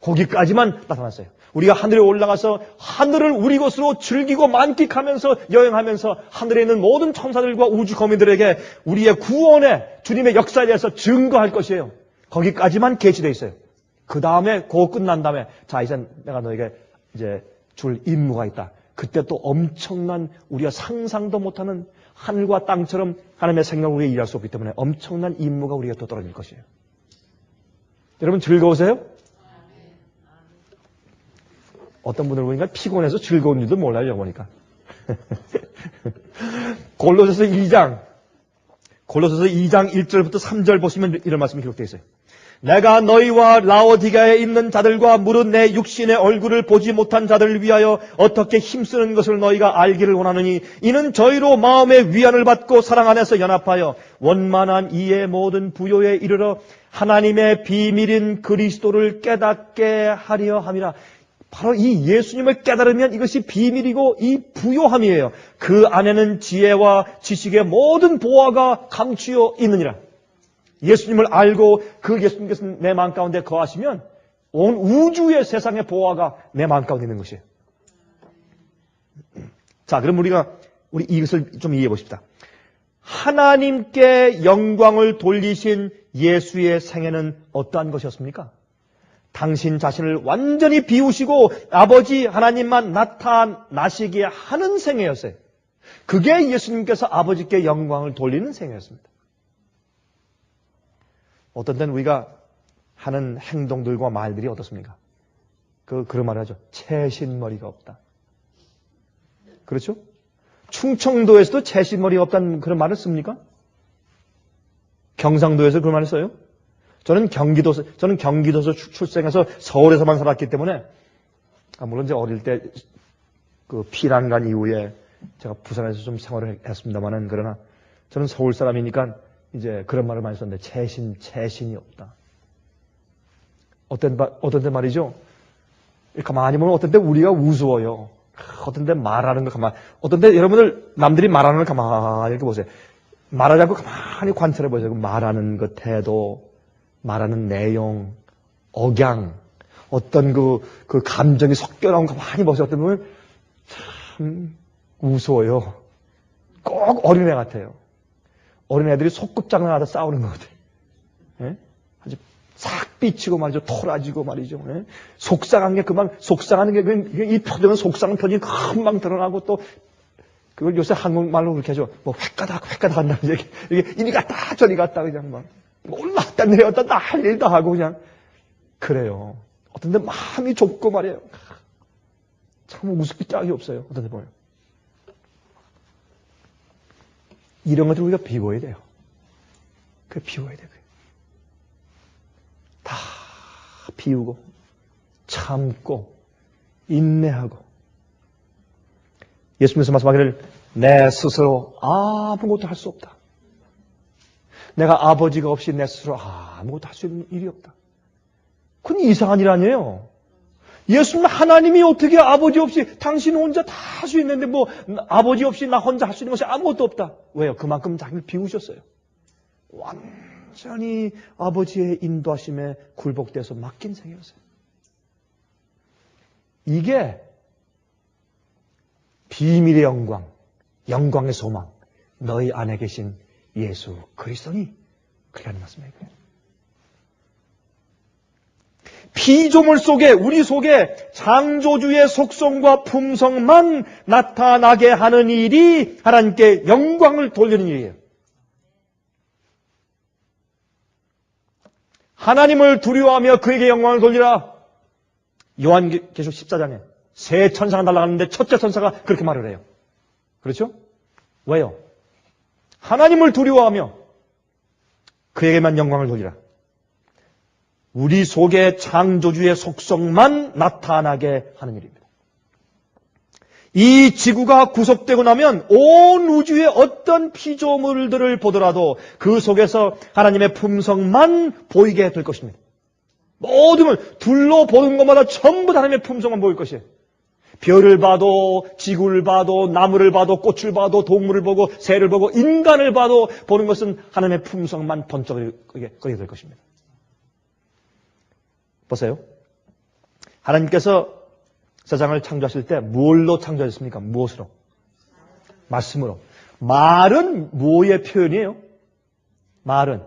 거기까지만 나타났어요. 우리가 하늘에 올라가서 하늘을 우리 것으로 즐기고 만끽하면서 여행하면서 하늘에 있는 모든 천사들과 우주 거민들에게 우리의 구원의 주님의 역사에 대해서 증거할 것이에요. 거기까지만 계시되어 있어요. 그 다음에 그거 끝난 다음에 자 이제 내가 너에게 이제 줄 임무가 있다. 그때 또 엄청난 우리가 상상도 못하는 하늘과 땅처럼 하나님의 생각을 우리가 일할 수 없기 때문에 엄청난 임무가 우리가 또 떨어질 것이에요. 여러분 즐거우세요? 어떤 분들 보니까 피곤해서 즐거운 일도 몰라요, 보니까. 골로새서 2장 1절부터 3절 보시면 이런 말씀이 기록되어 있어요. 내가 너희와 라오디가에 있는 자들과 무릇 내 육신의 얼굴을 보지 못한 자들을 위하여 어떻게 힘쓰는 것을 너희가 알기를 원하느니 이는 저희로 마음의 위안을 받고 사랑 안에서 연합하여 원만한 이의 모든 부요에 이르러 하나님의 비밀인 그리스도를 깨닫게 하려 함이라. 바로 이 예수님을 깨달으면 이것이 비밀이고 이 부요함이에요. 그 안에는 지혜와 지식의 모든 보화가 감추어 있느니라. 예수님을 알고 그 예수님께서 내 마음 가운데 거하시면 온 우주의 세상의 보화가 내 마음 가운데 있는 것이에요. 자, 그럼 우리 이것을 좀 이해해 보십시다. 하나님께 영광을 돌리신 예수의 생애는 어떠한 것이었습니까? 당신 자신을 완전히 비우시고 아버지 하나님만 나타나시게 하는 생애였어요. 그게 예수님께서 아버지께 영광을 돌리는 생애였습니다. 어떤 때는 우리가 하는 행동들과 말들이 어떻습니까? 그런 말을 하죠. 채신머리가 없다. 그렇죠? 충청도에서도 채신머리가 없다는 그런 말을 씁니까? 경상도에서 그런 말을 써요? 저는 경기도에서 출생해서 서울에서만 살았기 때문에, 물론 이제 어릴 때 그 피난간 이후에 제가 부산에서 좀 생활을 했습니다만은, 그러나 저는 서울 사람이니까 이제 그런 말을 많이 썼는데, 채신이 없다. 어떤 때 말이죠? 가만히 보면 어떤 때 우리가 우스워요. 어떤 때 말하는 거 어떤 때 여러분들 남들이 말하는 걸 가만히 이렇게 보세요. 말하지 않고 가만히 관찰해 보세요. 말하는 것 태도, 말하는 내용, 억양, 어떤 그 감정이 섞여 나온 거 가만히 보세요. 어떤 보면 참 우스워요. 꼭 어린애 같아요. 어린애들이 소꿉장난하다 싸우는 것 같아요. 예? 아주 싹 삐치고 말이죠. 토라지고 말이죠. 예? 속상한 게 속상하는 게 이 표정은 속상한 표정이 금방 드러나고 또 그걸 요새 한국말로 그렇게 하죠. 뭐 획가닥 한다는 얘기. 이게 이리 갔다 저리 갔다 그냥 막 올랐다 내렸다 난리다 하고 그냥 그래요. 어떤 데 마음이 좁고 말이에요. 참 우습기 짝이 없어요. 어떤 데 보면. 이런 것들 우리가 비워야 돼요. 비워야 돼요. 다 비우고 참고 인내하고 예수님께서 말씀하기를 내 스스로 아무것도 할 수 없다. 내가 아버지가 없이 내 스스로 아무것도 할 수 있는 일이 없다. 그건 이상한 일 아니에요. 예수님 하나님이 어떻게 아버지 없이 당신 혼자 다 할 수 있는데 뭐 아버지 없이 나 혼자 할 수 있는 것이 아무것도 없다. 왜요? 그만큼 자기를 비우셨어요. 완전히 아버지의 인도하심에 굴복돼서 맡긴 생이었어요. 이게 비밀의 영광, 영광의 소망, 너희 안에 계신 예수 그리스도니 그렇게 하는 말씀이에요. 피조물 속에 우리 속에 창조주의 속성과 품성만 나타나게 하는 일이 하나님께 영광을 돌리는 일이에요. 하나님을 두려워하며 그에게 영광을 돌리라. 요한계시록 14장에 세 천사가 날아가는데 첫째 천사가 그렇게 말을 해요. 그렇죠? 왜요? 하나님을 두려워하며 그에게만 영광을 돌리라. 우리 속에 창조주의 속성만 나타나게 하는 일입니다. 이 지구가 구속되고 나면 온 우주의 어떤 피조물들을 보더라도 그 속에서 하나님의 품성만 보이게 될 것입니다. 모든 걸 둘러보는 것마다 전부 하나님의 품성만 보일 것이에요. 별을 봐도 지구를 봐도 나무를 봐도 꽃을 봐도 동물을 보고 새를 보고 인간을 봐도 보는 것은 하나님의 품성만 번쩍거리게 될 것입니다. 보세요. 하나님께서 세상을 창조하실 때 뭘로 창조하셨습니까? 무엇으로? 말씀으로. 말은 뭐의 표현이에요? 말은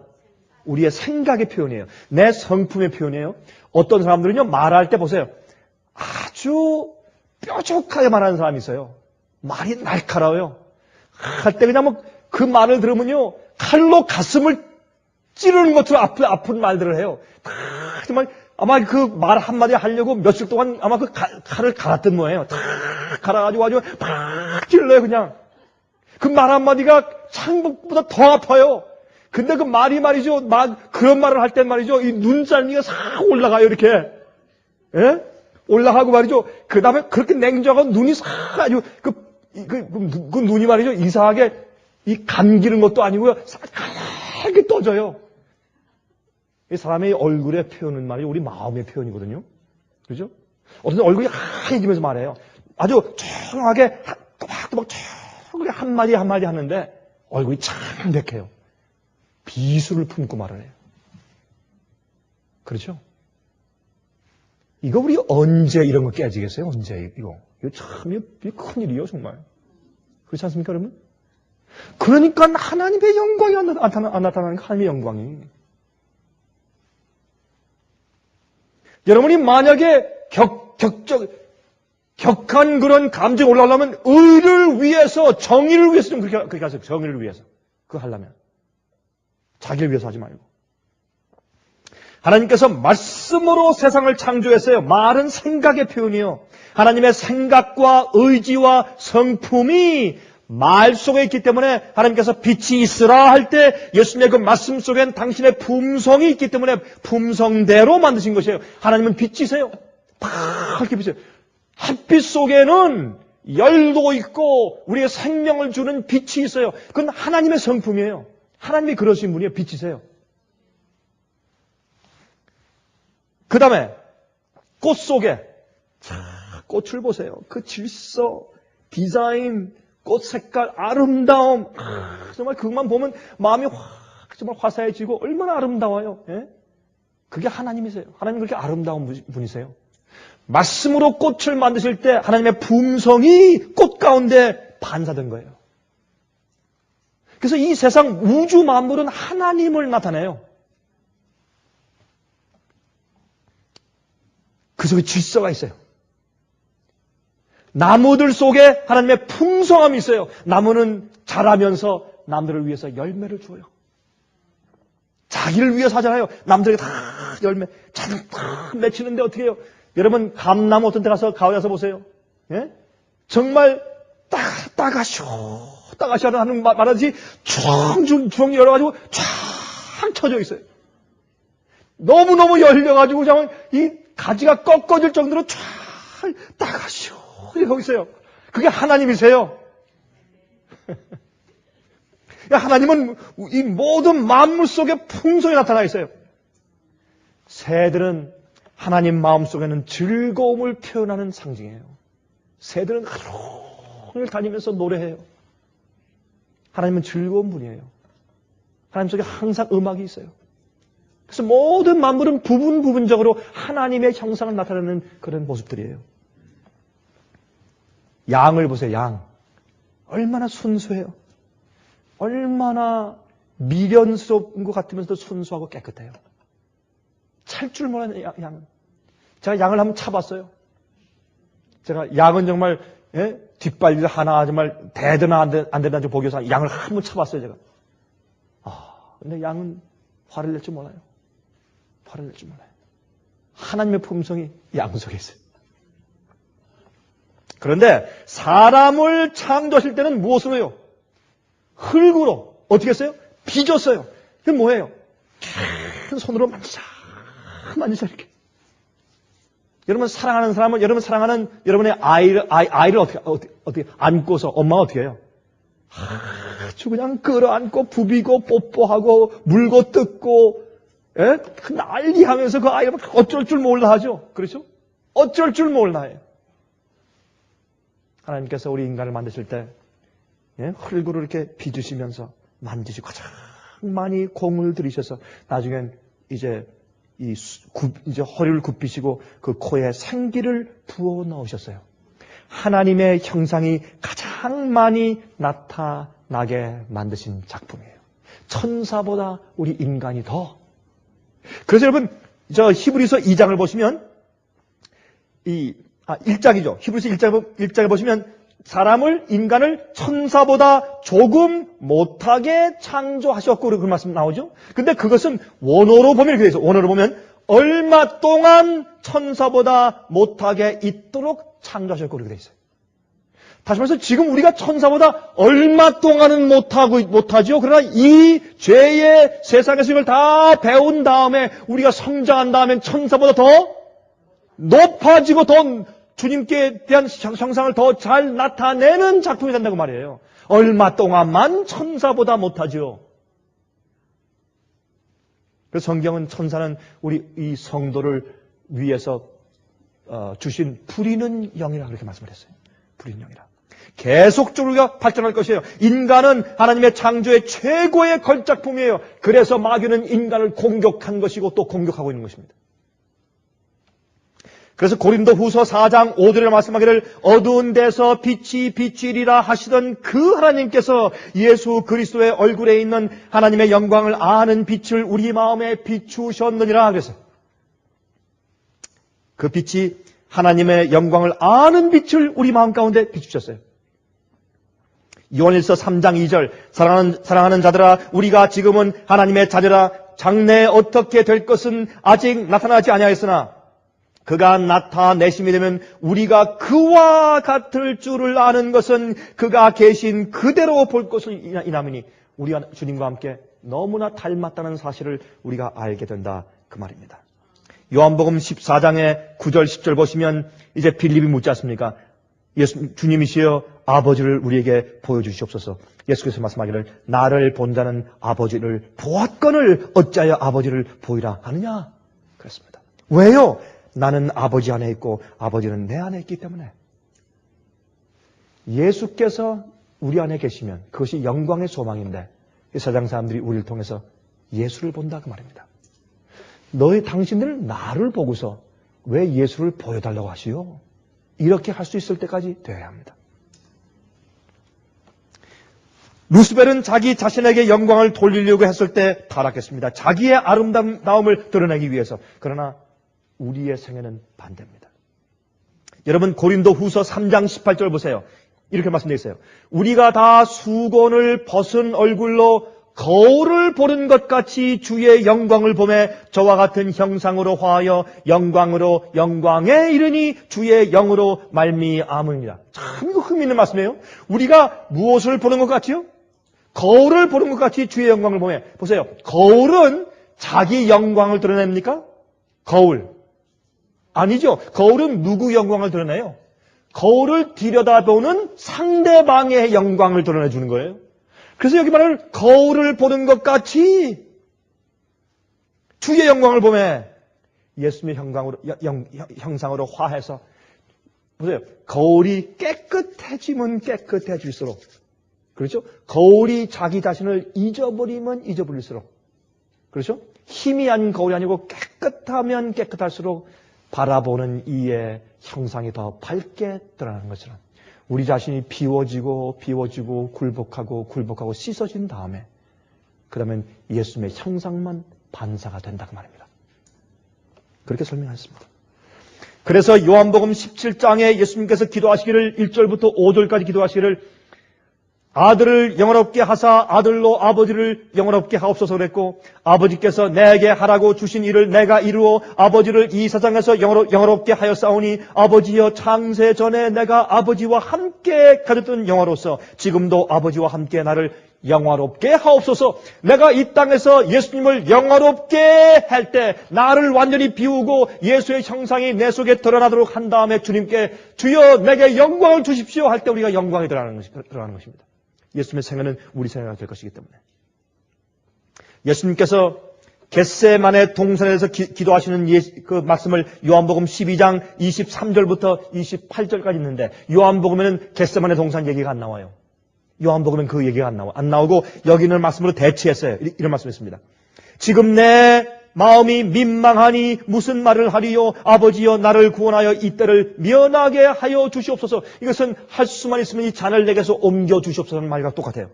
우리의 생각의 표현이에요. 내 성품의 표현이에요. 어떤 사람들은요, 말할 때 보세요. 아주 뾰족하게 말하는 사람이 있어요. 말이 날카로워요. 할 때 그냥 그 말을 들으면요, 칼로 가슴을 찌르는 것처럼 아픈 말들을 해요. 정말 아마 그 말 한마디 하려고 며칠 동안 아마 그 칼을 갈았던 모양이에요. 다 갈아가지고 아주 팍 찔러요, 그냥. 그 말 한마디가 창복보다 더 아파요. 근데 그 말이 말이죠. 그런 말을 할 때 말이죠. 이 눈살미가 싹 올라가요, 이렇게. 예? 올라가고 말이죠. 그 다음에 그렇게 냉정하고 눈이 싹 아주 그 눈이 말이죠. 이상하게 이 감기는 것도 아니고요. 싹 하얗게 떠져요. 이 사람의 얼굴의 표현은 말이죠. 우리 마음의 표현이거든요. 그죠? 어떤 얼굴이 하얘지면서 말해요. 아주 조용하게 또박또박 조용하게 한마디 한마디 하는데 얼굴이 창백해요. 비수를 품고 말을 해요. 그렇죠? 이거 우리 언제 이런 거 깨지겠어요? 언제 이거 참 큰일이에요, 정말. 그렇지 않습니까, 여러분? 그러니까 하나님의 영광이 안 나타나는 하나님의 영광이. 여러분이 만약에 격한 그런 감정이 올라오려면 의를 위해서, 정의를 위해서 좀 그렇게 하세요. 정의를 위해서. 그거 하려면. 자기를 위해서 하지 말고. 하나님께서 말씀으로 세상을 창조했어요. 말은 생각의 표현이요. 하나님의 생각과 의지와 성품이 말 속에 있기 때문에 하나님께서 빛이 있으라 할 때 예수님의 그 말씀 속엔 당신의 품성이 있기 때문에 품성대로 만드신 것이에요. 하나님은 빛이세요. 밝게 빛이에요. 햇빛 속에는 열도 있고 우리의 생명을 주는 빛이 있어요. 그건 하나님의 성품이에요. 하나님이 그러신 분이에요. 빛이세요. 그 다음에 꽃 속에 꽃을 보세요. 그 질서, 디자인, 꽃 색깔, 아름다움. 정말 그것만 보면 마음이 정말 화사해지고 얼마나 아름다워요. 예? 그게 하나님이세요. 하나님 그렇게 아름다운 분이세요. 말씀으로 꽃을 만드실 때 하나님의 품성이 꽃 가운데 반사된 거예요. 그래서 이 세상 우주 만물은 하나님을 나타내요. 그 속에 질서가 있어요. 나무들 속에 하나님의 풍성함이 있어요. 나무는 자라면서 남들을 위해서 열매를 줘요. 자기를 위해서 하잖아요. 남들에게 다 열매, 자들 다 맺히는데 어떻게 해요? 여러분 감나무 어떤 데 가서 가을에 가서 보세요. 예? 정말 따가쇼 하는 말하듯이 주렁주렁 열어가지고 쫙 쳐져 있어요. 너무너무 열려가지고 그냥 이 가지가 꺾어질 정도로 쫙 따가쇼 이러고 있어요. 그게 하나님이세요. 하나님은 이 모든 만물 속에 풍성이 나타나 있어요. 새들은 하나님 마음속에는 즐거움을 표현하는 상징이에요. 새들은 하루 종일 다니면서 노래해요. 하나님은 즐거운 분이에요. 하나님 속에 항상 음악이 있어요. 그래서 모든 만물은 부분적으로 하나님의 형상을 나타내는 그런 모습들이에요. 양을 보세요. 양. 얼마나 순수해요. 얼마나 미련스러운 것 같으면서도 순수하고 깨끗해요. 찰 줄 몰라요, 양은. 제가 양을 한번 차봤어요. 제가 양은 정말 뒷발질 하나 정말 대드나 안 되나 좀 보기 위해서 양을 한번 차봤어요, 제가. 근데 양은 화를 낼 줄 몰라요. 화를 낼 줄 몰라요. 하나님의 품성이 양 속에 있어요. 그런데 사람을 창조하실 때는 무엇으로요? 흙으로. 어떻게 했어요? 빚었어요. 그게 뭐예요? 큰 손으로 만지자 이렇게. 여러분 사랑하는 사람은 여러분 사랑하는 여러분의 아이를 어떻게 안고서 엄마가 어떻게 해요? 아주 그냥 끌어안고 부비고 뽀뽀하고 물고 뜯고 난리하면서 그 아이를 어쩔 줄 몰라 하죠. 그렇죠? 어쩔 줄 몰라 해요. 하나님께서 우리 인간을 만드실 때 흙으로 이렇게 빚으시면서 만지시고 가장 많이 공을 들이셔서 나중엔 이제 이제 허리를 굽히시고 그 코에 생기를 부어 넣으셨어요. 하나님의 형상이 가장 많이 나타나게 만드신 작품이에요. 천사보다 우리 인간이 더. 그래서 여러분, 저 히브리서 2장을 보시면 1장이죠. 히브리서 1장을 보시면 인간을 천사보다 조금 못하게 창조하셨고 그런 말씀 나오죠. 근데 그것은 원어로 보면 이렇게 되어 있어요. 원어로 보면 얼마 동안 천사보다 못하게 있도록 창조하셨고 그렇게 되어 있어요. 다시 말해서 지금 우리가 천사보다 얼마 동안은 못하죠. 그러나 이 죄의 세상에서 이걸 다 배운 다음에 우리가 성장한 다음에 천사보다 더 높아지고 더 주님께 대한 형상을 더 잘 나타내는 작품이 된다고 말이에요. 얼마 동안만 천사보다 못하죠. 그래서 성경은 천사는 우리 이 성도를 위해서 주신 부리는 영이라 그렇게 말씀을 했어요. 부리는 영이라. 계속적으로 우리가 발전할 것이에요. 인간은 하나님의 창조의 최고의 걸작품이에요. 그래서 마귀는 인간을 공격한 것이고 또 공격하고 있는 것입니다. 그래서 고린도후서 4장 5절에 말씀하기를 어두운 데서 빛이 비추리라 하시던 그 하나님께서 예수 그리스도의 얼굴에 있는 하나님의 영광을 아는 빛을 우리 마음에 비추셨느니라 그랬어요. 그 빛이 하나님의 영광을 아는 빛을 우리 마음 가운데 비추셨어요. 요한일서 3장 2절 사랑하는 자들아 우리가 지금은 하나님의 자녀라 장래에 어떻게 될 것은 아직 나타나지 아니하였으나 그가 나타내심이 되면 우리가 그와 같을 줄을 아는 것은 그가 계신 그대로 볼 것을 이남이니 우리가 주님과 함께 너무나 닮았다는 사실을 우리가 알게 된다 그 말입니다. 요한복음 14장의 9절 10절 보시면 이제 빌립이 묻지 않습니까? 주님이시여 아버지를 우리에게 보여주시옵소서. 예수께서 말씀하기를 나를 본 자는 아버지를 보았거늘 어찌하여 아버지를 보이라 하느냐 그랬습니다. 왜요? 나는 아버지 안에 있고 아버지는 내 안에 있기 때문에. 예수께서 우리 안에 계시면 그것이 영광의 소망인데 이 세상 사람들이 우리를 통해서 예수를 본다 그 말입니다. 당신들은 나를 보고서 왜 예수를 보여달라고 하시오? 이렇게 할 수 있을 때까지 되어야 합니다. 루스벨은 자기 자신에게 영광을 돌리려고 했을 때 타락했습니다. 자기의 아름다움을 드러내기 위해서. 그러나 우리의 생애는 반대입니다. 여러분 고린도후서 3장 18절 보세요. 이렇게 말씀되어 있어요. 우리가 다 수건을 벗은 얼굴로 거울을 보는 것 같이 주의 영광을 보매 저와 같은 형상으로 화하여 영광으로 영광에 이르니 주의 영으로 말미암으니라. 참 이거 흥미있는 말씀이에요. 우리가 무엇을 보는 것 같지요? 거울을 보는 것 같이 주의 영광을 보매. 보세요. 거울은 자기 영광을 드러냅니까? 거울. 아니죠. 거울은 누구 영광을 드러내요? 거울을 들여다보는 상대방의 영광을 드러내주는 거예요. 그래서 여기 말하는 거울을 보는 것 같이 주의 영광을 보매 예수님의 형상으로 화해서 보세요. 거울이 깨끗해지면 깨끗해질수록 그렇죠? 거울이 자기 자신을 잊어버리면 잊어버릴수록 그렇죠? 희미한 거울이 아니고 깨끗하면 깨끗할수록 바라보는 이의 형상이 더 밝게 드러나는 것처럼 우리 자신이 비워지고 굴복하고 씻어진 다음에 그러면 예수님의 형상만 반사가 된다고 말입니다. 그렇게 설명했습니다. 그래서 요한복음 17장에 예수님께서 기도하시기를 1절부터 5절까지 기도하시기를 아들을 영원롭게 하사 아들로 아버지를 영원롭게 하옵소서 그랬고 아버지께서 내게 하라고 주신 일을 내가 이루어 아버지를 이 세상에서 영원롭게 하였사오니 아버지여 창세 전에 내가 아버지와 함께 가졌던 영화로서 지금도 아버지와 함께 나를 영화롭게 하옵소서. 내가 이 땅에서 예수님을 영화롭게 할 때 나를 완전히 비우고 예수의 형상이 내 속에 드러나도록 한 다음에 주님께 주여 내게 영광을 주십시오 할 때 우리가 영광이 들어가는 것입니다. 예수님의 생애는 우리 생애가 될 것이기 때문에. 예수님께서 겟세마네 동산에서 기도하시는 그 말씀을 요한복음 12장 23절부터 28절까지 있는데 요한복음에는 겟세마네 동산 얘기가 안 나와요. 요한복음은 그 얘기가 안 나오고 여기 있는 말씀으로 대치했어요. 이런 말씀을 했습니다. 지금 내 마음이 민망하니 무슨 말을 하리요. 아버지여 나를 구원하여 이 때를 면하게 하여 주시옵소서. 이것은 할 수만 있으면 이 잔을 내게서 옮겨 주시옵소서는 말과 똑같아요.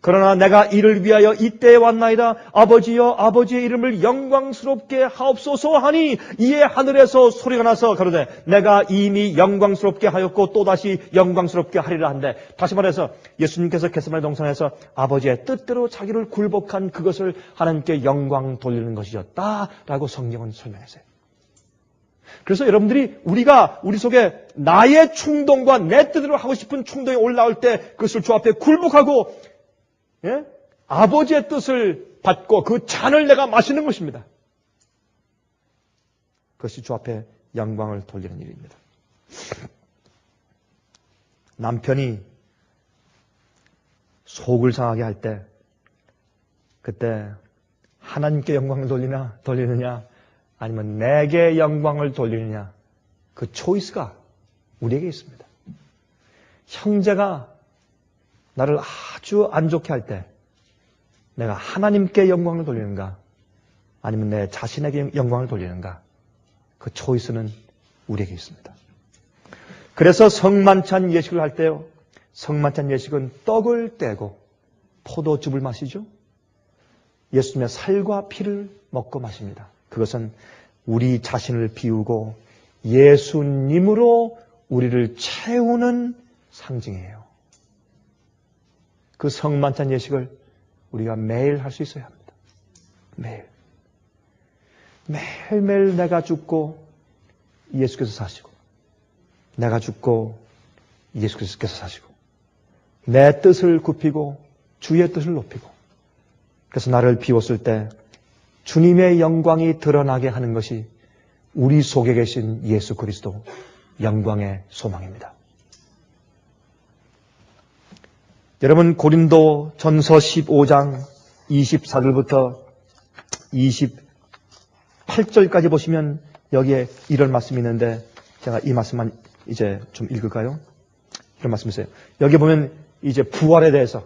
그러나 내가 이를 위하여 이때에 왔나이다. 아버지여 아버지의 이름을 영광스럽게 하옵소서 하니 이에 하늘에서 소리가 나서 가로되 내가 이미 영광스럽게 하였고 또다시 영광스럽게 하리라 한데, 다시 말해서 예수님께서 겟세마네 동산에서 아버지의 뜻대로 자기를 굴복한 그것을 하나님께 영광 돌리는 것이었다라고 성경은 설명했어요. 그래서 여러분들이 우리 속에 나의 충동과 내 뜻대로 하고 싶은 충동이 올라올 때 그것을 주 앞에 굴복하고 아버지의 뜻을 받고 그 잔을 내가 마시는 것입니다. 그것이 주 앞에 영광을 돌리는 일입니다. 남편이 속을 상하게 할 때 그때 하나님께 영광을 돌리느냐 아니면 내게 영광을 돌리느냐, 그 초이스가 우리에게 있습니다. 형제가 나를 아주 안 좋게 할 때 내가 하나님께 영광을 돌리는가 아니면 내 자신에게 영광을 돌리는가, 그 초이스는 우리에게 있습니다. 그래서 성만찬 예식을 할 때요, 성만찬 예식은 떡을 떼고 포도즙을 마시죠. 예수님의 살과 피를 먹고 마십니다. 그것은 우리 자신을 비우고 예수님으로 우리를 채우는 상징이에요. 그 성만찬 예식을 우리가 매일 할 수 있어야 합니다. 매일매일 내가 죽고 예수께서 사시고, 내가 죽고 예수께서 사시고, 내 뜻을 굽히고 주의 뜻을 높이고, 그래서 나를 비웠을 때 주님의 영광이 드러나게 하는 것이 우리 속에 계신 예수 그리스도 영광의 소망입니다. 여러분, 고린도 전서 15장 24절부터 28절까지 보시면 여기에 이런 말씀이 있는데, 제가 이 말씀만 이제 좀 읽을까요? 이런 말씀이 있어요. 여기 보면 이제 부활에 대해서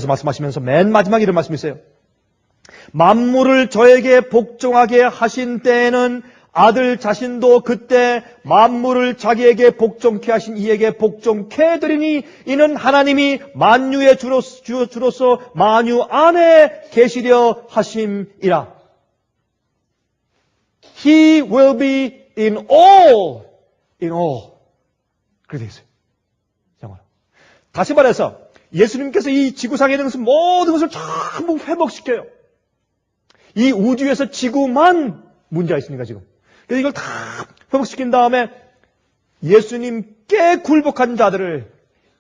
말씀하시면서 맨 마지막에 이런 말씀이 있어요. 만물을 저에게 복종하게 하신 때에는 아들 자신도 그때 만물을 자기에게 복종케 하신 이에게 복종케 해드리니 이는 하나님이 만유의 주로서 만유 안에 계시려 하심이라. He will be in all. 그렇게 되어 있어요. 영어로. 다시 말해서 예수님께서 이 지구상에 있는 것은 모든 것을 전부 회복시켜요. 이 우주에서 지구만 문제가 있으니까 지금. 그래서 이걸 다 회복시킨 다음에 예수님께 굴복한 자들을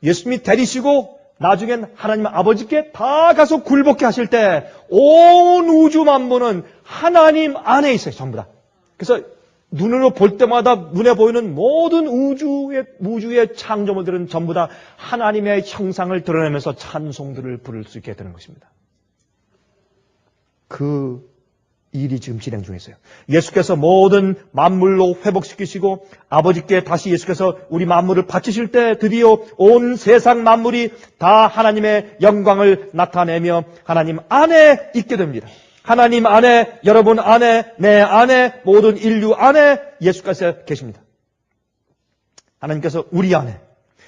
예수님이 데리시고 나중엔 하나님 아버지께 다 가서 굴복케 하실 때 온 우주 만물은 하나님 안에 있어요. 전부 다. 그래서 눈으로 볼 때마다 눈에 보이는 모든 우주의 창조물들은 전부 다 하나님의 형상을 드러내면서 찬송들을 부를 수 있게 되는 것입니다. 그 일이 지금 진행 중에 있어요. 예수께서 모든 만물로 회복시키시고 아버지께 다시 예수께서 우리 만물을 바치실 때 드디어 온 세상 만물이 다 하나님의 영광을 나타내며 하나님 안에 있게 됩니다. 하나님 안에, 여러분 안에, 내 안에, 모든 인류 안에 예수께서 계십니다. 하나님께서 우리 안에,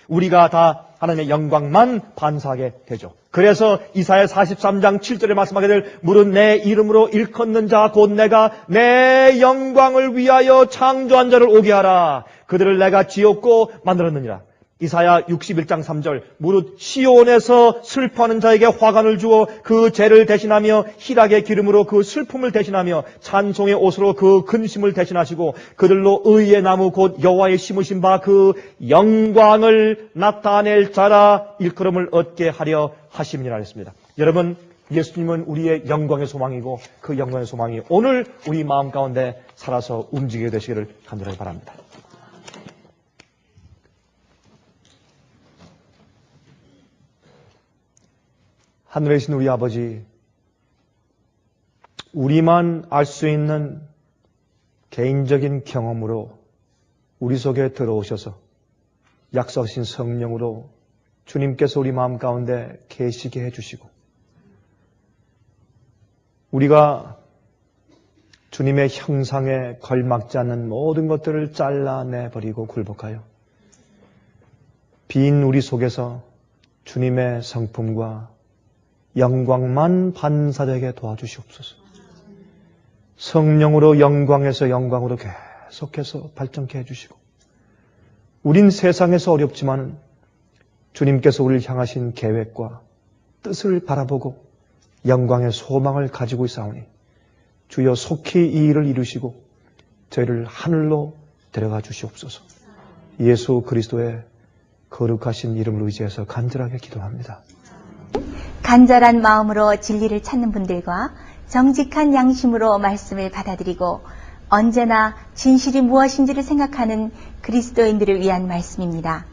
우리가 다 하나님의 영광만 반사하게 되죠. 그래서 이사야 43장 7절에 말씀하게 될 물은 내 이름으로 일컫는 자 곧 내가 내 영광을 위하여 창조한 자를 오게 하라. 그들을 내가 지었고 만들었느니라. 이사야 61장 3절 무릇 시온에서 슬퍼하는 자에게 화관을 주어 그 죄를 대신하며 희락의 기름으로 그 슬픔을 대신하며 찬송의 옷으로 그 근심을 대신하시고 그들로 의의 나무 곧 여호와의 심으신 바 그 영광을 나타낼 자라 일컬음을 얻게 하려 하심이라 했습니다. 여러분, 예수님은 우리의 영광의 소망이고 그 영광의 소망이 오늘 우리 마음 가운데 살아서 움직이게 되시기를 간절히 바랍니다. 하늘에 계신 우리 아버지, 우리만 알 수 있는 개인적인 경험으로 우리 속에 들어오셔서 약속하신 성령으로 주님께서 우리 마음 가운데 계시게 해주시고 우리가 주님의 형상에 걸맞지 않는 모든 것들을 잘라내버리고 굴복하여 빈 우리 속에서 주님의 성품과 영광만 반사되게 도와주시옵소서. 성령으로 영광에서 영광으로 계속해서 발전케 해주시고, 우린 세상에서 어렵지만 주님께서 우리를 향하신 계획과 뜻을 바라보고 영광의 소망을 가지고 있사오니 주여 속히 이 일을 이루시고 저희를 하늘로 데려가 주시옵소서. 예수 그리스도의 거룩하신 이름을 의지해서 간절하게 기도합니다. 간절한 마음으로 진리를 찾는 분들과 정직한 양심으로 말씀을 받아들이고 언제나 진실이 무엇인지를 생각하는 그리스도인들을 위한 말씀입니다.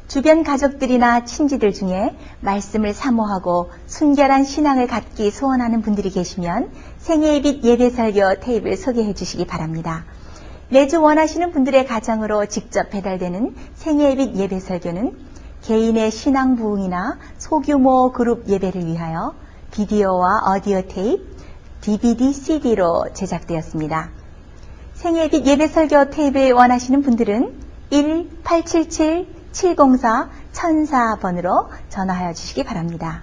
주변 가족들이나 친지들 중에 말씀을 사모하고 순결한 신앙을 갖기 소원하는 분들이 계시면 생애의 빛 예배설교 테이프를 소개해 주시기 바랍니다. 매주 원하시는 분들의 가정으로 직접 배달되는 생애의 빛 예배설교는 개인의 신앙 부흥이나 소규모 그룹 예배를 위하여 비디오와 오디오 테이프, DVD, CD로 제작되었습니다. 생애의 빛 예배설교 테이프를 원하시는 분들은 1-877-704-1004번으로 전화하여 주시기 바랍니다.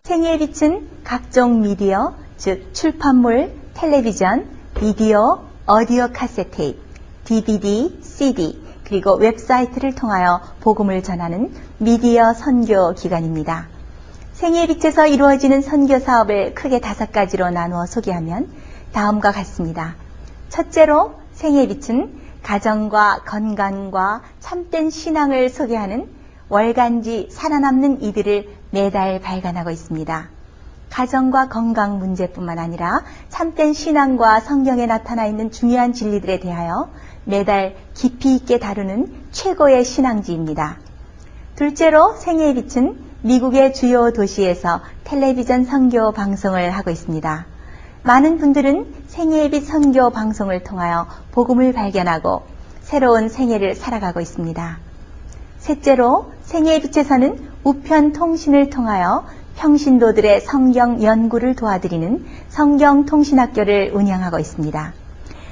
생애의 빛은 각종 미디어, 즉 출판물, 텔레비전, 비디오, 오디오 카세트 테이프, DVD, CD, 그리고 웹사이트를 통하여 복음을 전하는 미디어 선교 기관입니다. 생애의 빛에서 이루어지는 선교 사업을 크게 5가지로 나누어 소개하면 다음과 같습니다. 첫째로 생애의 빛은 가정과 건강과 참된 신앙을 소개하는 월간지 살아남는 이들을 매달 발간하고 있습니다. 가정과 건강 문제뿐만 아니라 참된 신앙과 성경에 나타나 있는 중요한 진리들에 대하여 매달 깊이 있게 다루는 최고의 신앙지입니다. 둘째로 생애의 빛은 미국의 주요 도시에서 텔레비전 선교 방송을 하고 있습니다. 많은 분들은 생애의 빛 선교 방송을 통하여 복음을 발견하고 새로운 생애를 살아가고 있습니다. 셋째로 생애의 빛에서는 우편 통신을 통하여 평신도들의 성경 연구를 도와드리는 성경통신학교를 운영하고 있습니다.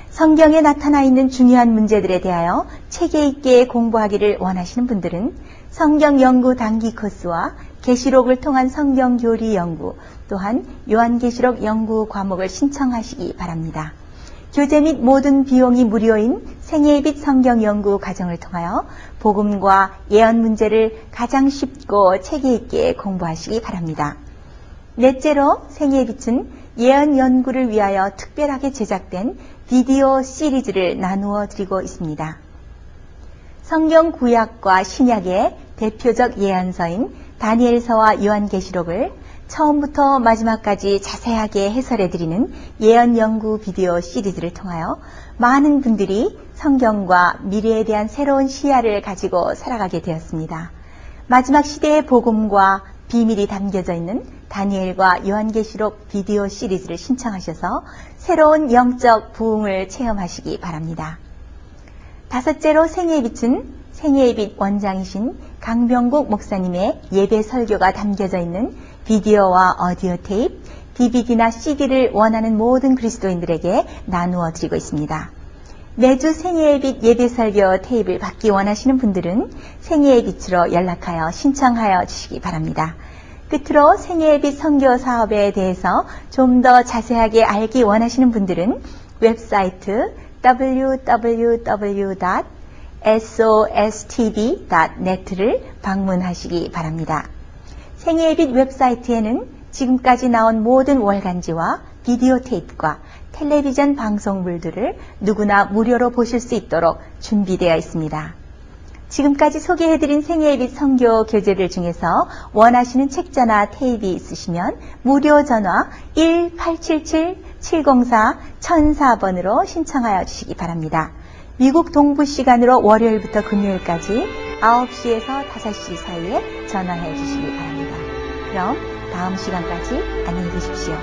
성경에 나타나 있는 중요한 문제들에 대하여 체계 있게 공부하기를 원하시는 분들은 성경 연구 단기 코스와 계시록을 통한 성경 교리 연구, 또한 요한계시록 연구 과목을 신청하시기 바랍니다. 교재 및 모든 비용이 무료인 생애의 빛 성경 연구 과정을 통하여 복음과 예언 문제를 가장 쉽고 체계 있게 공부하시기 바랍니다. 넷째로 생애의 빛은 예언 연구를 위하여 특별하게 제작된 비디오 시리즈를 나누어 드리고 있습니다. 성경 구약과 신약의 대표적 예언서인 다니엘서와 요한계시록을 처음부터 마지막까지 자세하게 해설해드리는 예언 연구 비디오 시리즈를 통하여 많은 분들이 성경과 미래에 대한 새로운 시야를 가지고 살아가게 되었습니다. 마지막 시대의 복음과 비밀이 담겨져 있는 다니엘과 요한계시록 비디오 시리즈를 신청하셔서 새로운 영적 부흥을 체험하시기 바랍니다. 다섯째로 생애의 빛은 생애의 빛 원장이신 강병국 목사님의 예배 설교가 담겨져 있는 비디오와 오디오 테이프, DVD나 CD를 원하는 모든 그리스도인들에게 나누어 드리고 있습니다. 매주 생애의 빛 예배 설교 테이프를 받기 원하시는 분들은 생애의 빛으로 연락하여 신청하여 주시기 바랍니다. 끝으로 생애의 빛 선교 사업에 대해서 좀 더 자세하게 알기 원하시는 분들은 웹사이트 www.sostb.net를 방문하시기 바랍니다. 생애의 빛 웹사이트에는 지금까지 나온 모든 월간지와 비디오 테이프과 텔레비전 방송물들을 누구나 무료로 보실 수 있도록 준비되어 있습니다. 지금까지 소개해드린 생애의 빛 선교 교재들 중에서 원하시는 책자나 테이프 있으시면 무료 전화 1-877-704-1004번으로 신청하여 주시기 바랍니다. 미국 동부 시간으로 월요일부터 금요일까지 9시에서 5시 사이에 전화해 주시기 바랍니다. 그럼 다음 시간까지 안녕히 계십시오.